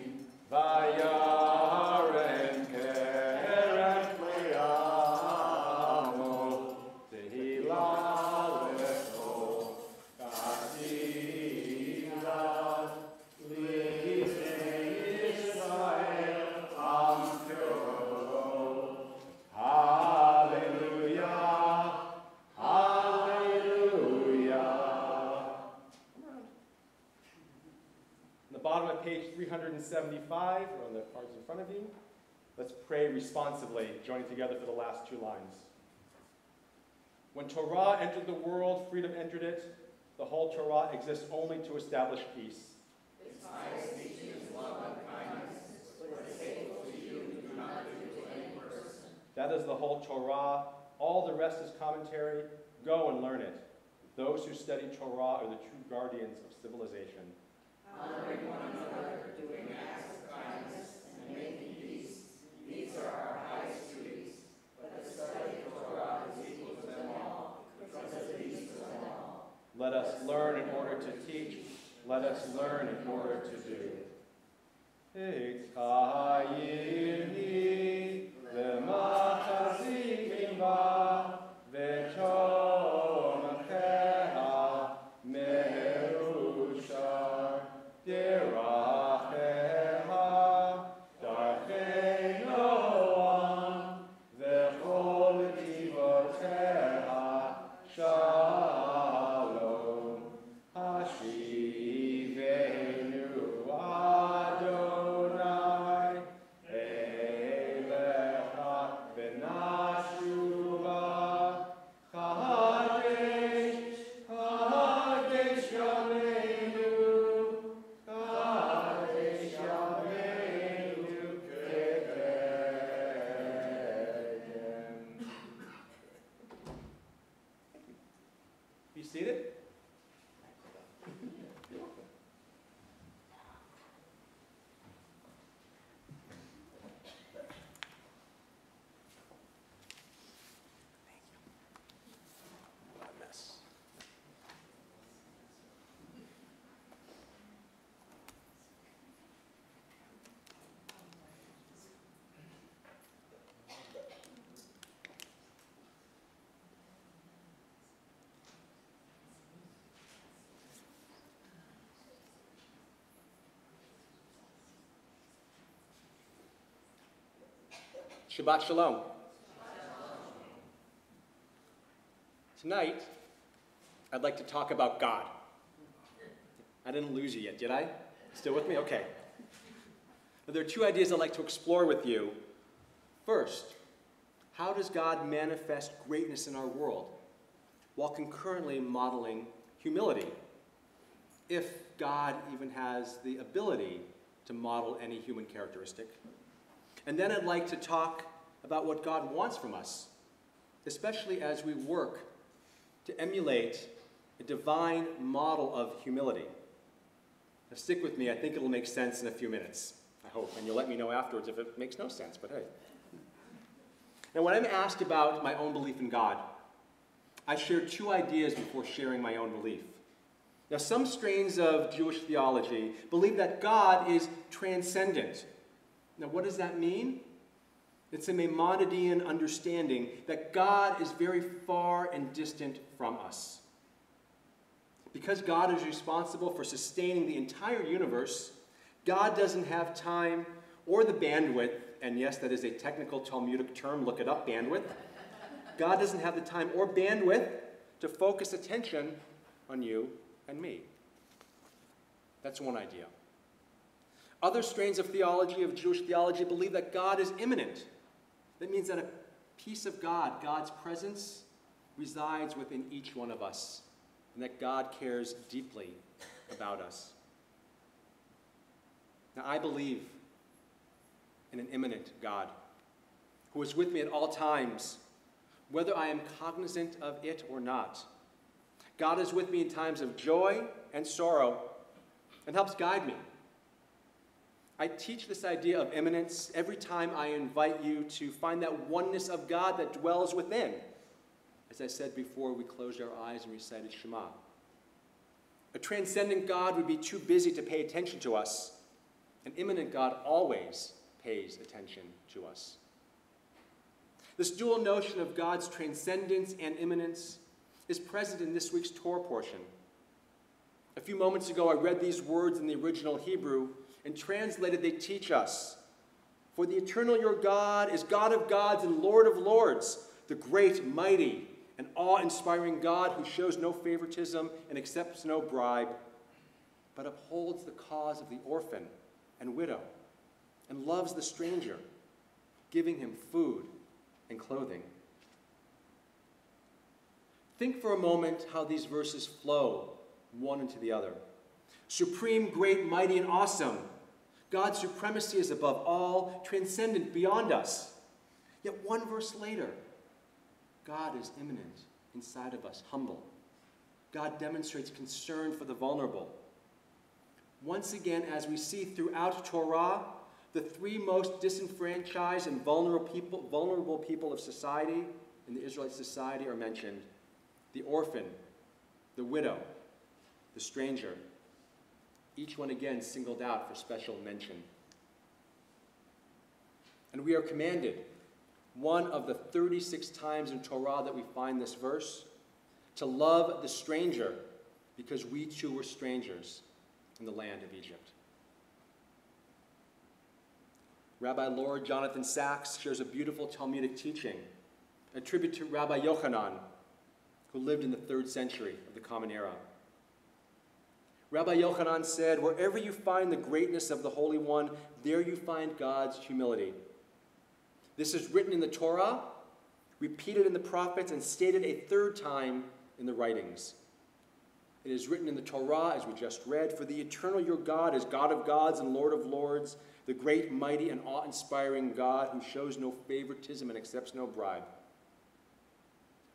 [SPEAKER 1] Vayaren Keren Le'amo Tehillah Lecho Katilah L'Israel Am Kiro. Hallelujah, hallelujah. On the bottom of page 375, or on the cards in front of you, let's pray responsively, joining together for the last two lines. When Torah entered the world, freedom entered it. The whole Torah exists only to establish peace. Its highest teaching is love and kindness. What is hateful to you, do not do to any person. That is the whole Torah. All the rest is commentary. Go and learn it. Those who study Torah are the true guardians of civilization. Honoring one another, doing acts of kindness, and making peace. These are our highest duties. But the study of Torah is equal to them all, because it leads to them all. Let us learn in order to teach. Let us learn in order to do. Ekayirni lemachazim ba v'chonacheha merushar deracheha darchei noam v'chol tivoteha shalom hashivenu Adonai elecha v'nashuva kadesh kadesh yameinu kadesh yameinu kedem. Be seated. What a mess. Shabbat Shalom. Tonight, I'd like to talk about God. I didn't lose you yet, did I? Still with me? Okay. Now, there are two ideas I'd like to explore with you. First, how does God manifest greatness in our world while concurrently modeling humility? If God even has the ability to model any human characteristic. And then I'd like to talk about what God wants from us, especially as we work to emulate a divine model of humility. Now stick with me, I think it'll make sense in a few minutes, I hope, and you'll let me know afterwards if it makes no sense, but hey. Now when I'm asked about my own belief in God, I share two ideas before sharing my own belief. Now, some strains of Jewish theology believe that God is transcendent. Now, what does that mean? It's a Maimonidean understanding that God is very far and distant from us. Because God is responsible for sustaining the entire universe, God doesn't have time or the bandwidth, and yes, that is a technical Talmudic term, look it up, bandwidth. God doesn't have the time or bandwidth to focus attention on you and me. That's one idea. Other strains of theology, of Jewish theology, believe that God is immanent. That means that a piece of God, God's presence, resides within each one of us, and that God cares deeply about us. Now, I believe in an immanent God who is with me at all times, whether I am cognizant of it or not. God is with me in times of joy and sorrow and helps guide me. I teach this idea of immanence every time I invite you to find that oneness of God that dwells within. As I said before, we closed our eyes and recited Shema. A transcendent God would be too busy to pay attention to us. An immanent God always pays attention to us. This dual notion of God's transcendence and immanence is present in this week's Torah portion. A few moments ago, I read these words in the original Hebrew, and translated, they teach us, "For the eternal your God is God of gods and Lord of lords, the great, mighty, and awe-inspiring God who shows no favoritism and accepts no bribe, but upholds the cause of the orphan and widow, and loves the stranger, giving him food and clothing." Think for a moment how these verses flow one into the other. Supreme, great, mighty, and awesome. God's supremacy is above all, transcendent, beyond us. Yet one verse later, God is immanent inside of us, humble. God demonstrates concern for the vulnerable. Once again, as we see throughout Torah, the three most disenfranchised and vulnerable people of society in the Israelite society are mentioned: the orphan, the widow, the stranger. Each one again singled out for special mention. And we are commanded, one of the 36 times in Torah that we find this verse, to love the stranger because we too were strangers in the land of Egypt. Rabbi Lord Jonathan Sachs shares a beautiful Talmudic teaching, a tribute to Rabbi Yochanan, who lived in the 3rd century of the Common Era. Rabbi Yochanan said, "Wherever you find the greatness of the Holy One, there you find God's humility. This is written in the Torah, repeated in the prophets, and stated a 3rd time in the writings. It is written in the Torah, as we just read, 'For the eternal your God is God of gods and Lord of lords, the great, mighty, and awe-inspiring God who shows no favoritism and accepts no bribe.'"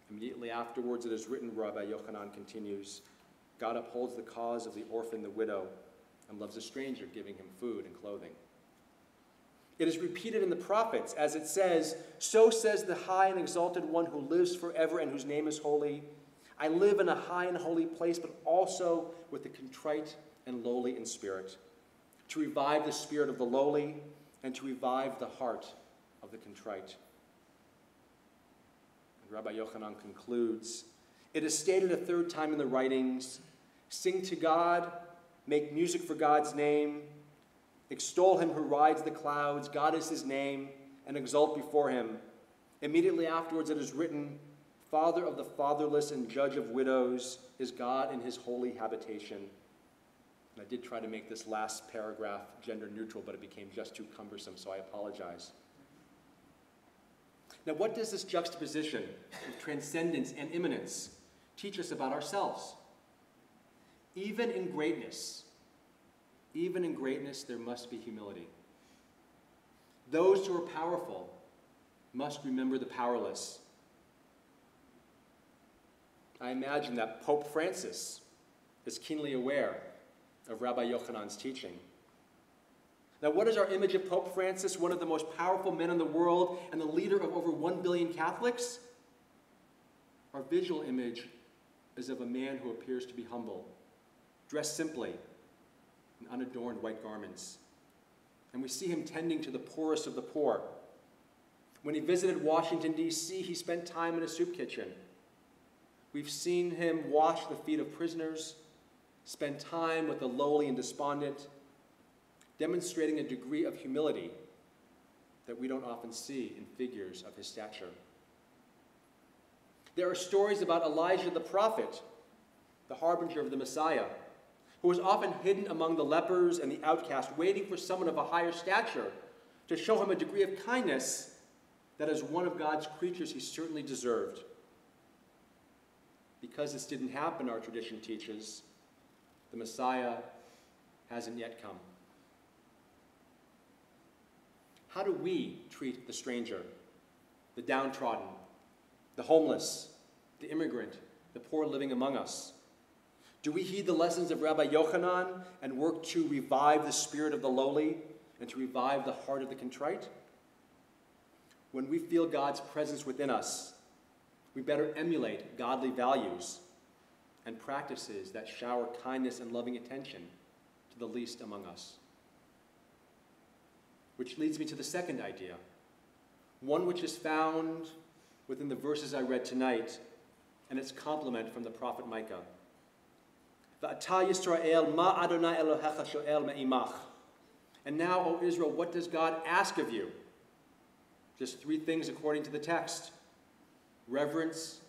[SPEAKER 1] Immediately afterwards, it is written, Rabbi Yochanan continues, "God upholds the cause of the orphan, the widow, and loves a stranger, giving him food and clothing." It is repeated in the prophets, as it says, "So says the high and exalted one who lives forever and whose name is holy. I live in a high and holy place, but also with the contrite and lowly in spirit, to revive the spirit of the lowly and to revive the heart of the contrite." And Rabbi Yochanan concludes, "It is stated a 3rd time in the writings, 'Sing to God, make music for God's name, extol him who rides the clouds, God is his name, and exult before him.' Immediately afterwards it is written, 'Father of the fatherless and judge of widows is God in his holy habitation.'" And I did try to make this last paragraph gender neutral, but it became just too cumbersome, so I apologize. Now, what does this juxtaposition of transcendence and immanence teach us about ourselves? Even in greatness, there must be humility. Those who are powerful must remember the powerless. I imagine that Pope Francis is keenly aware of Rabbi Yochanan's teaching. Now, what is our image of Pope Francis, one of the most powerful men in the world and the leader of over 1 billion Catholics? Our visual image is of a man who appears to be humble, dressed simply in unadorned white garments. And we see him tending to the poorest of the poor. When he visited Washington, D.C., he spent time in a soup kitchen. We've seen him wash the feet of prisoners, spend time with the lowly and despondent, demonstrating a degree of humility that we don't often see in figures of his stature. There are stories about Elijah the prophet, the harbinger of the Messiah, who was often hidden among the lepers and the outcast, waiting for someone of a higher stature to show him a degree of kindness that as one of God's creatures he certainly deserved. Because this didn't happen, our tradition teaches, the Messiah hasn't yet come. How do we treat the stranger, the downtrodden, the homeless, the immigrant, the poor living among us? Do we heed the lessons of Rabbi Yochanan and work to revive the spirit of the lowly and to revive the heart of the contrite? When we feel God's presence within us, we better emulate godly values and practices that shower kindness and loving attention to the least among us. Which leads me to the second idea, one which is found within the verses I read tonight, and its complement from the prophet Micah. V'ata Yisrael, ma Adonai Elohecha shoel me'imach. And now, O Israel, what does God ask of you? Just three things according to the text: reverence,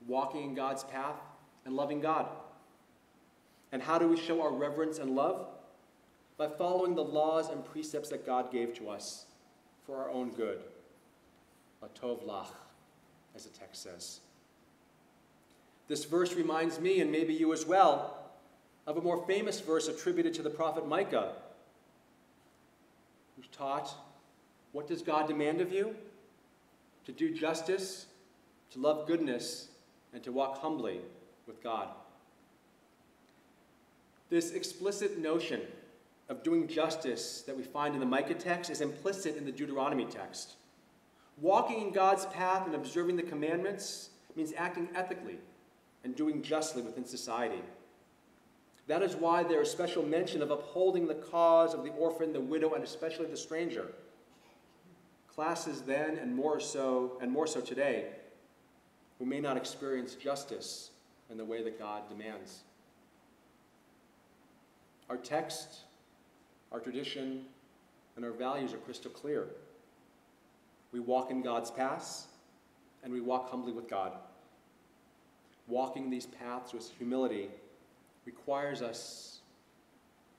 [SPEAKER 1] walking in God's path, and loving God. And how do we show our reverence and love? By following the laws and precepts that God gave to us for our own good. Latov lach, as the text says. This verse reminds me, and maybe you as well, of a more famous verse attributed to the prophet Micah, who taught, what does God demand of you? To do justice, to love goodness, and to walk humbly with God. This explicit notion of doing justice that we find in the Micah text is implicit in the Deuteronomy text. Walking in God's path and observing the commandments means acting ethically and doing justly within society. That is why there is special mention of upholding the cause of the orphan, the widow, and especially the stranger. Classes then, and more so today, who may not experience justice in the way that God demands. Our text, our tradition, and our values are crystal clear. We walk in God's paths, and we walk humbly with God. Walking these paths with humility requires us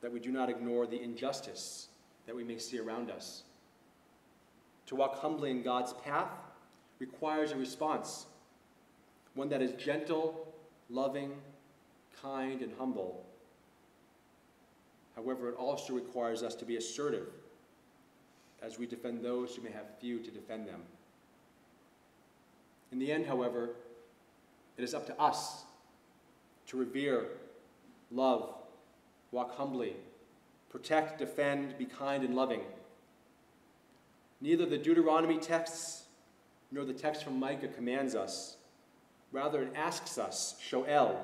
[SPEAKER 1] that we do not ignore the injustice that we may see around us. To walk humbly in God's path requires a response, one that is gentle, loving, kind, and humble. However, it also requires us to be assertive as we defend those who may have few to defend them. In the end, however, it is up to us to revere, love, walk humbly, protect, defend, be kind and loving. Neither the Deuteronomy texts nor the text from Micah commands us. Rather, it asks us, shoel,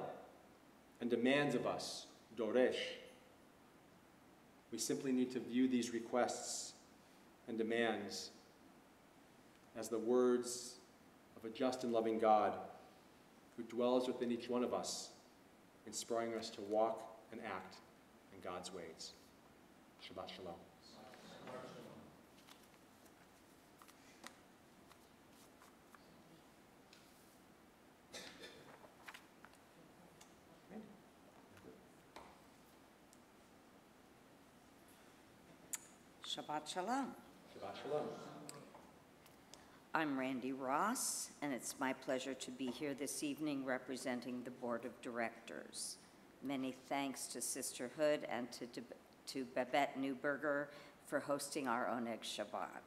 [SPEAKER 1] and demands of us, doresh. We simply need to view these requests and demands as the words of a just and loving God who dwells within each one of us, inspiring us to walk and act in God's ways. Shabbat shalom.
[SPEAKER 3] Shabbat shalom.
[SPEAKER 1] Shabbat shalom.
[SPEAKER 3] I'm Randy Ross, and it's my pleasure to be here this evening representing the Board of Directors. Many thanks to Sisterhood and to Babette Newberger for hosting our Oneg Shabbat.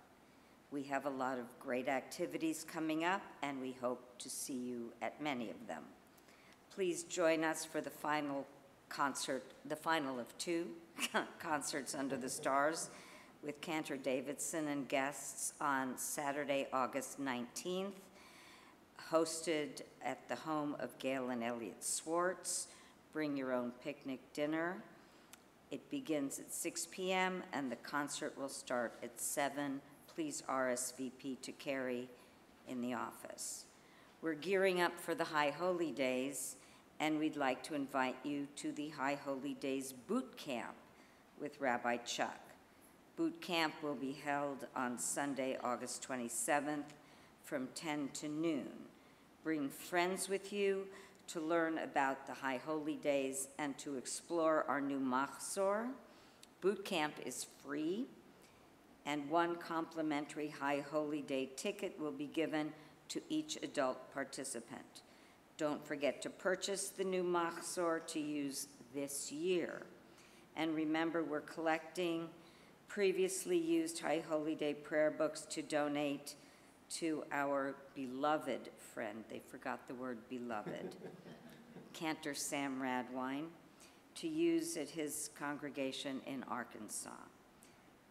[SPEAKER 3] We have a lot of great activities coming up, and we hope to see you at many of them. Please join us for the final concert, the final of two concerts under the stars, with Cantor Davidson and guests on Saturday, August 19th, hosted at the home of Gail and Elliot Swartz, bring your own picnic dinner. It begins at 6 p.m. and the concert will start at 7. Please RSVP to Carrie in the office. We're gearing up for the High Holy Days, and we'd like to invite you to the High Holy Days Boot Camp with Rabbi Chuck. Boot camp will be held on Sunday, August 27th from 10 to noon. Bring friends with you to learn about the High Holy Days and to explore our new Machzor. Boot camp is free, and one complimentary High Holy Day ticket will be given to each adult participant. Don't forget to purchase the new Machzor to use this year. And remember, we're collecting previously used High Holy Day prayer books to donate to our beloved friend, they forgot the word beloved, Cantor Sam Radwine, to use at his congregation in Arkansas.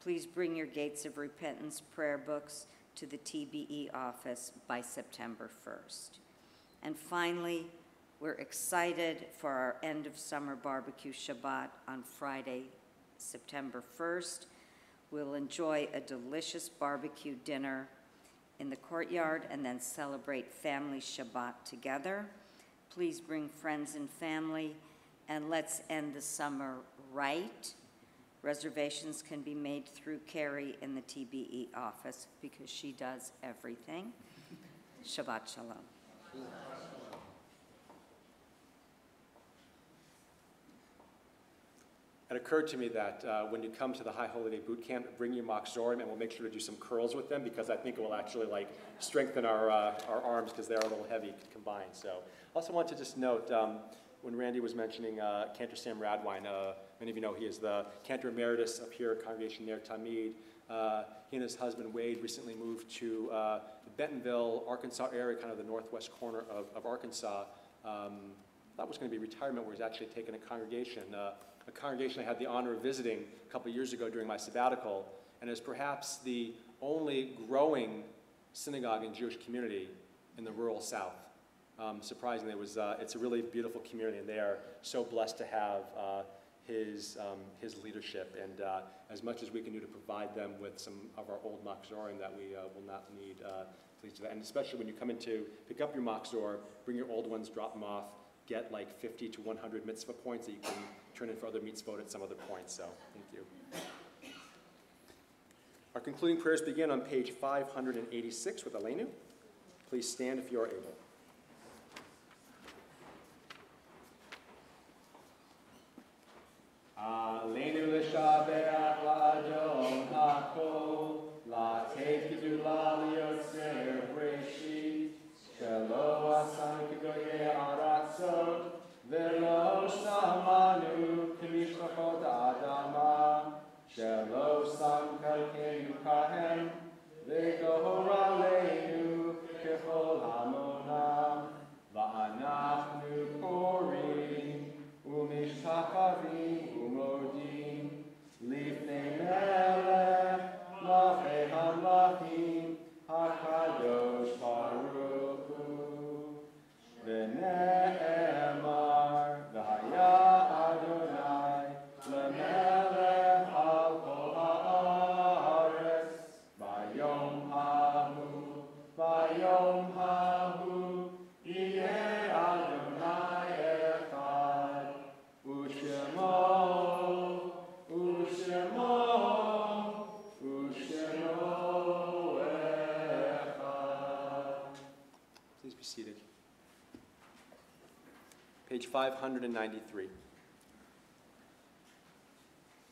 [SPEAKER 3] Please bring your Gates of Repentance prayer books to the TBE office by September 1st. And finally, we're excited for our end of summer barbecue Shabbat on Friday, September 1st. We'll enjoy a delicious barbecue dinner in the courtyard and then celebrate family Shabbat together. Please bring friends and family, and let's end the summer right. Reservations can be made through Carrie in the TBE office because she does everything. Shabbat Shalom.
[SPEAKER 1] It occurred to me that when you come to the High Holy Day Boot Camp, bring your Machzorim, and we'll make sure to do some curls with them because I think it will actually strengthen our arms because they are a little heavy combined. So I also want to just note, when Randy was mentioning Cantor Sam Radwine, many of you know he is the Cantor Emeritus up here at Congregation Ner Tamid. He and his husband Wade recently moved to the Bentonville, Arkansas area, kind of the northwest corner of Arkansas. That was going to be retirement where he's actually taken a congregation I had the honor of visiting a couple years ago during my sabbatical, and is perhaps the only growing synagogue and Jewish community in the rural South. Surprisingly, it's a really beautiful community, and they are so blessed to have his leadership, and as much as we can do to provide them with some of our old Machzorim that we will not need, please do that. And especially when you come in to pick up your Machzor, bring your old ones, drop them off, get 50 to 100 mitzvah points that you can turn in for other mitzvot at some other points. So, thank you. Our concluding prayers begin on page 586 with Aleinu. Please stand if you are able. Aleinu l'shabeach la'adon ha'kol, la'teit gedula li'yotzer b'reshit, shelo asan k'goyei aratzot, velo shamanu k'mishpachot adama, shelo sam kalkenu kahem, v'gohor aleinu k'chol hamonam, va'anachnu korim, u'mishtachavim u'modim, lifnei melech, lachei hamlachim, hakadosh baruch hu, v'ne'emar, v'haya Adonai, lemelech al kol ha'aretz, v'yom hahu, yeh Adonai echad, u'shemo echad. Please be seated. Page 593.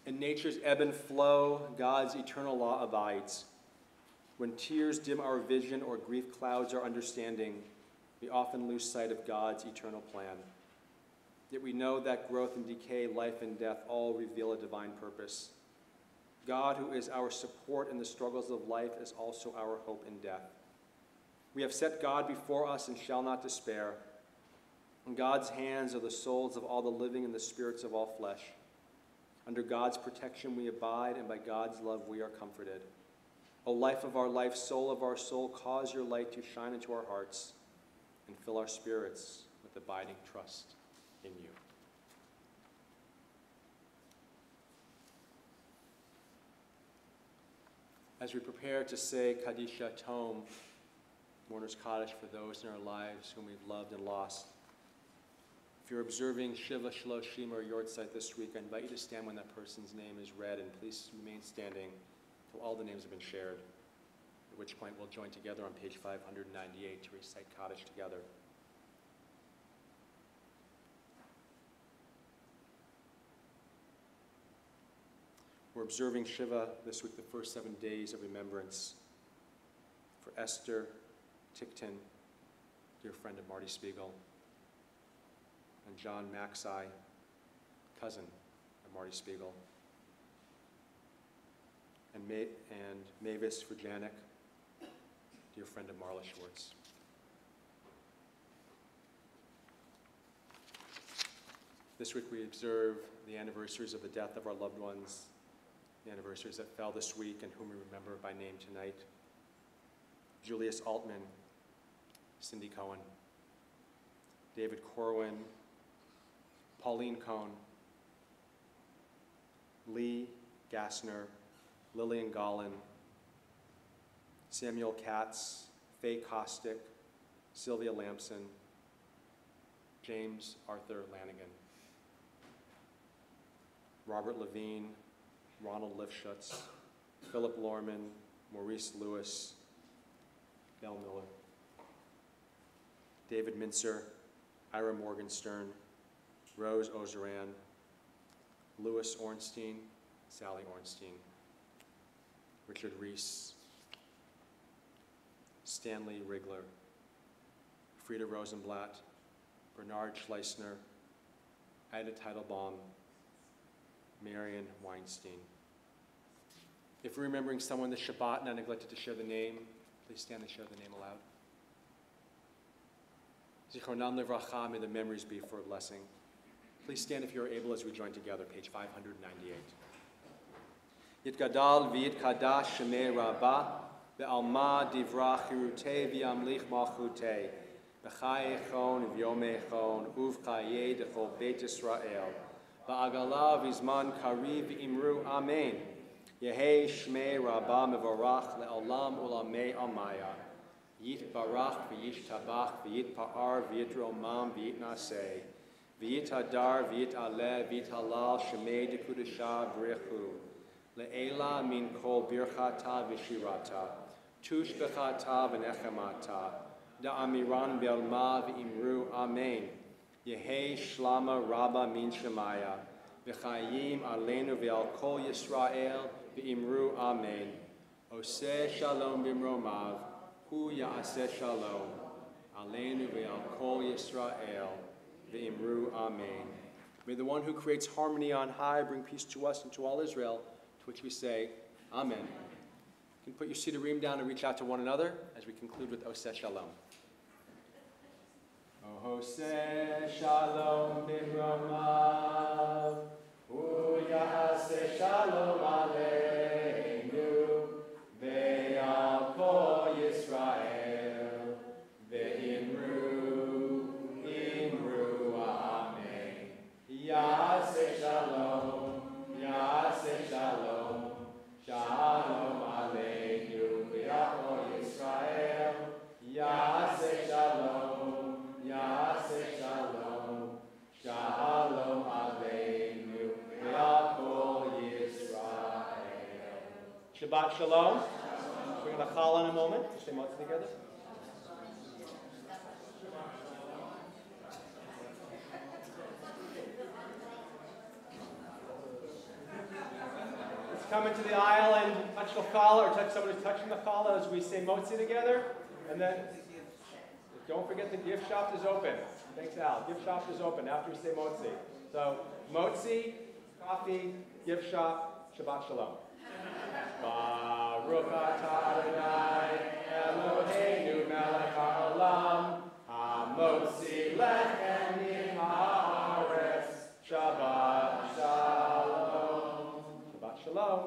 [SPEAKER 1] In nature's ebb and flow, God's eternal law abides. When tears dim our vision or grief clouds our understanding, we often lose sight of God's eternal plan. Yet we know that growth and decay, life and death all reveal a divine purpose. God, who is our support in the struggles of life, is also our hope in death. We have set God before us and shall not despair. In God's hands are the souls of all the living and the spirits of all flesh. Under God's protection we abide, and by God's love we are comforted. O life of our life, soul of our soul, cause your light to shine into our hearts and fill our spirits with abiding trust in you. As we prepare to say Kadisha Tome, mourner's Kaddish for those in our lives whom we've loved and lost. If you're observing Shiva Shloshim or Yortzeit this week, I invite you to stand when that person's name is read, and please remain standing till all the names have been shared, at which point we'll join together on page 598 to recite Kaddish together. We're observing Shiva this week, the first 7 days of remembrance for Esther Tickton, dear friend of Marty Spiegel, and John Maxey, cousin of Marty Spiegel, and Mavis Vrjanek, dear friend of Marla Schwartz. This week we observe the anniversaries of the death of our loved ones, the anniversaries that fell this week and whom we remember by name tonight. Julius Altman, Cindy Cohen, David Corwin, Pauline Cohn, Lee Gassner, Lillian Gollin, Samuel Katz, Faye Kostick, Sylvia Lamson, James Arthur Lanigan, Robert Levine, Ronald Lifshutz, Philip Lorman, Maurice Lewis, Belle Miller, David Mincer, Ira Morgenstern, Rose Ozeran, Louis Ornstein, Sally Ornstein, Richard Reese, Stanley Rigler, Frida Rosenblatt, Bernard Schleissner, Ida Teitelbaum, Marion Weinstein. If we're remembering someone this Shabbat and I neglected to share the name, please stand and share the name aloud. Zichronam Livracha, may the memories be for a blessing. Please stand if you are able as we join together, page 598. Yitgadal v'yitkadash shemei rabbah, ve'alma divra chirutei v'yamlich malchutei, b'chai echon v'yomei echon, uv'chayei d'chol beit Yisrael, ba'agala v'izman kari v'imru amen. Yehei shmei rabbah mevorach le'olam ulamei amaya. Yitbarach v'yishtabach v'yitpa'ar v'yitromam v'yitnaseh. V'yitadar v'yitaleh v'yitalal shemei dekudasha b'rechu. Le'ela min kol birchata v'shirata. Tush b'chata v'nechemata. Da'amiran be'alma v'imru amen. Yehei shlama rabba min shemaya. V'chayim aleinu ve'al kol Yisrael v'imru amen. Oseh shalom b'mromav. Hu ya'aseh shalom. Aleinu ve'al kol Yisrael v'imru amen. May the one who creates harmony on high bring peace to us and to all Israel, to which we say, Amen. You can put your Siddurim down and reach out to one another as we conclude with Oseh Shalom. Oseh Shalom b'mromav, Hu ya'aseh shalom aleinu, ve'al kol Yisrael, ve'imru, amen. Ya'aseh shalom, shalom aleinu, ve'al kol Yisrael. Ya'aseh shalom, shalom aleinu, ve'al kol Yisrael. Shabbat shalom. We're going to call in a moment to say Motzi together. Let's come into the aisle and touch the challah or touch someone who's touching the challah as we say Motzi together. And then don't forget the gift shop is open. Thanks, Al. Gift shop is open after we say Motzi. So Motzi, coffee, gift shop, Shabbat shalom. Baruch atah Adonai Eloheinu melech haolam, hamotzi lechem min haaretz. Shabbat shalom. Shabbat shalom.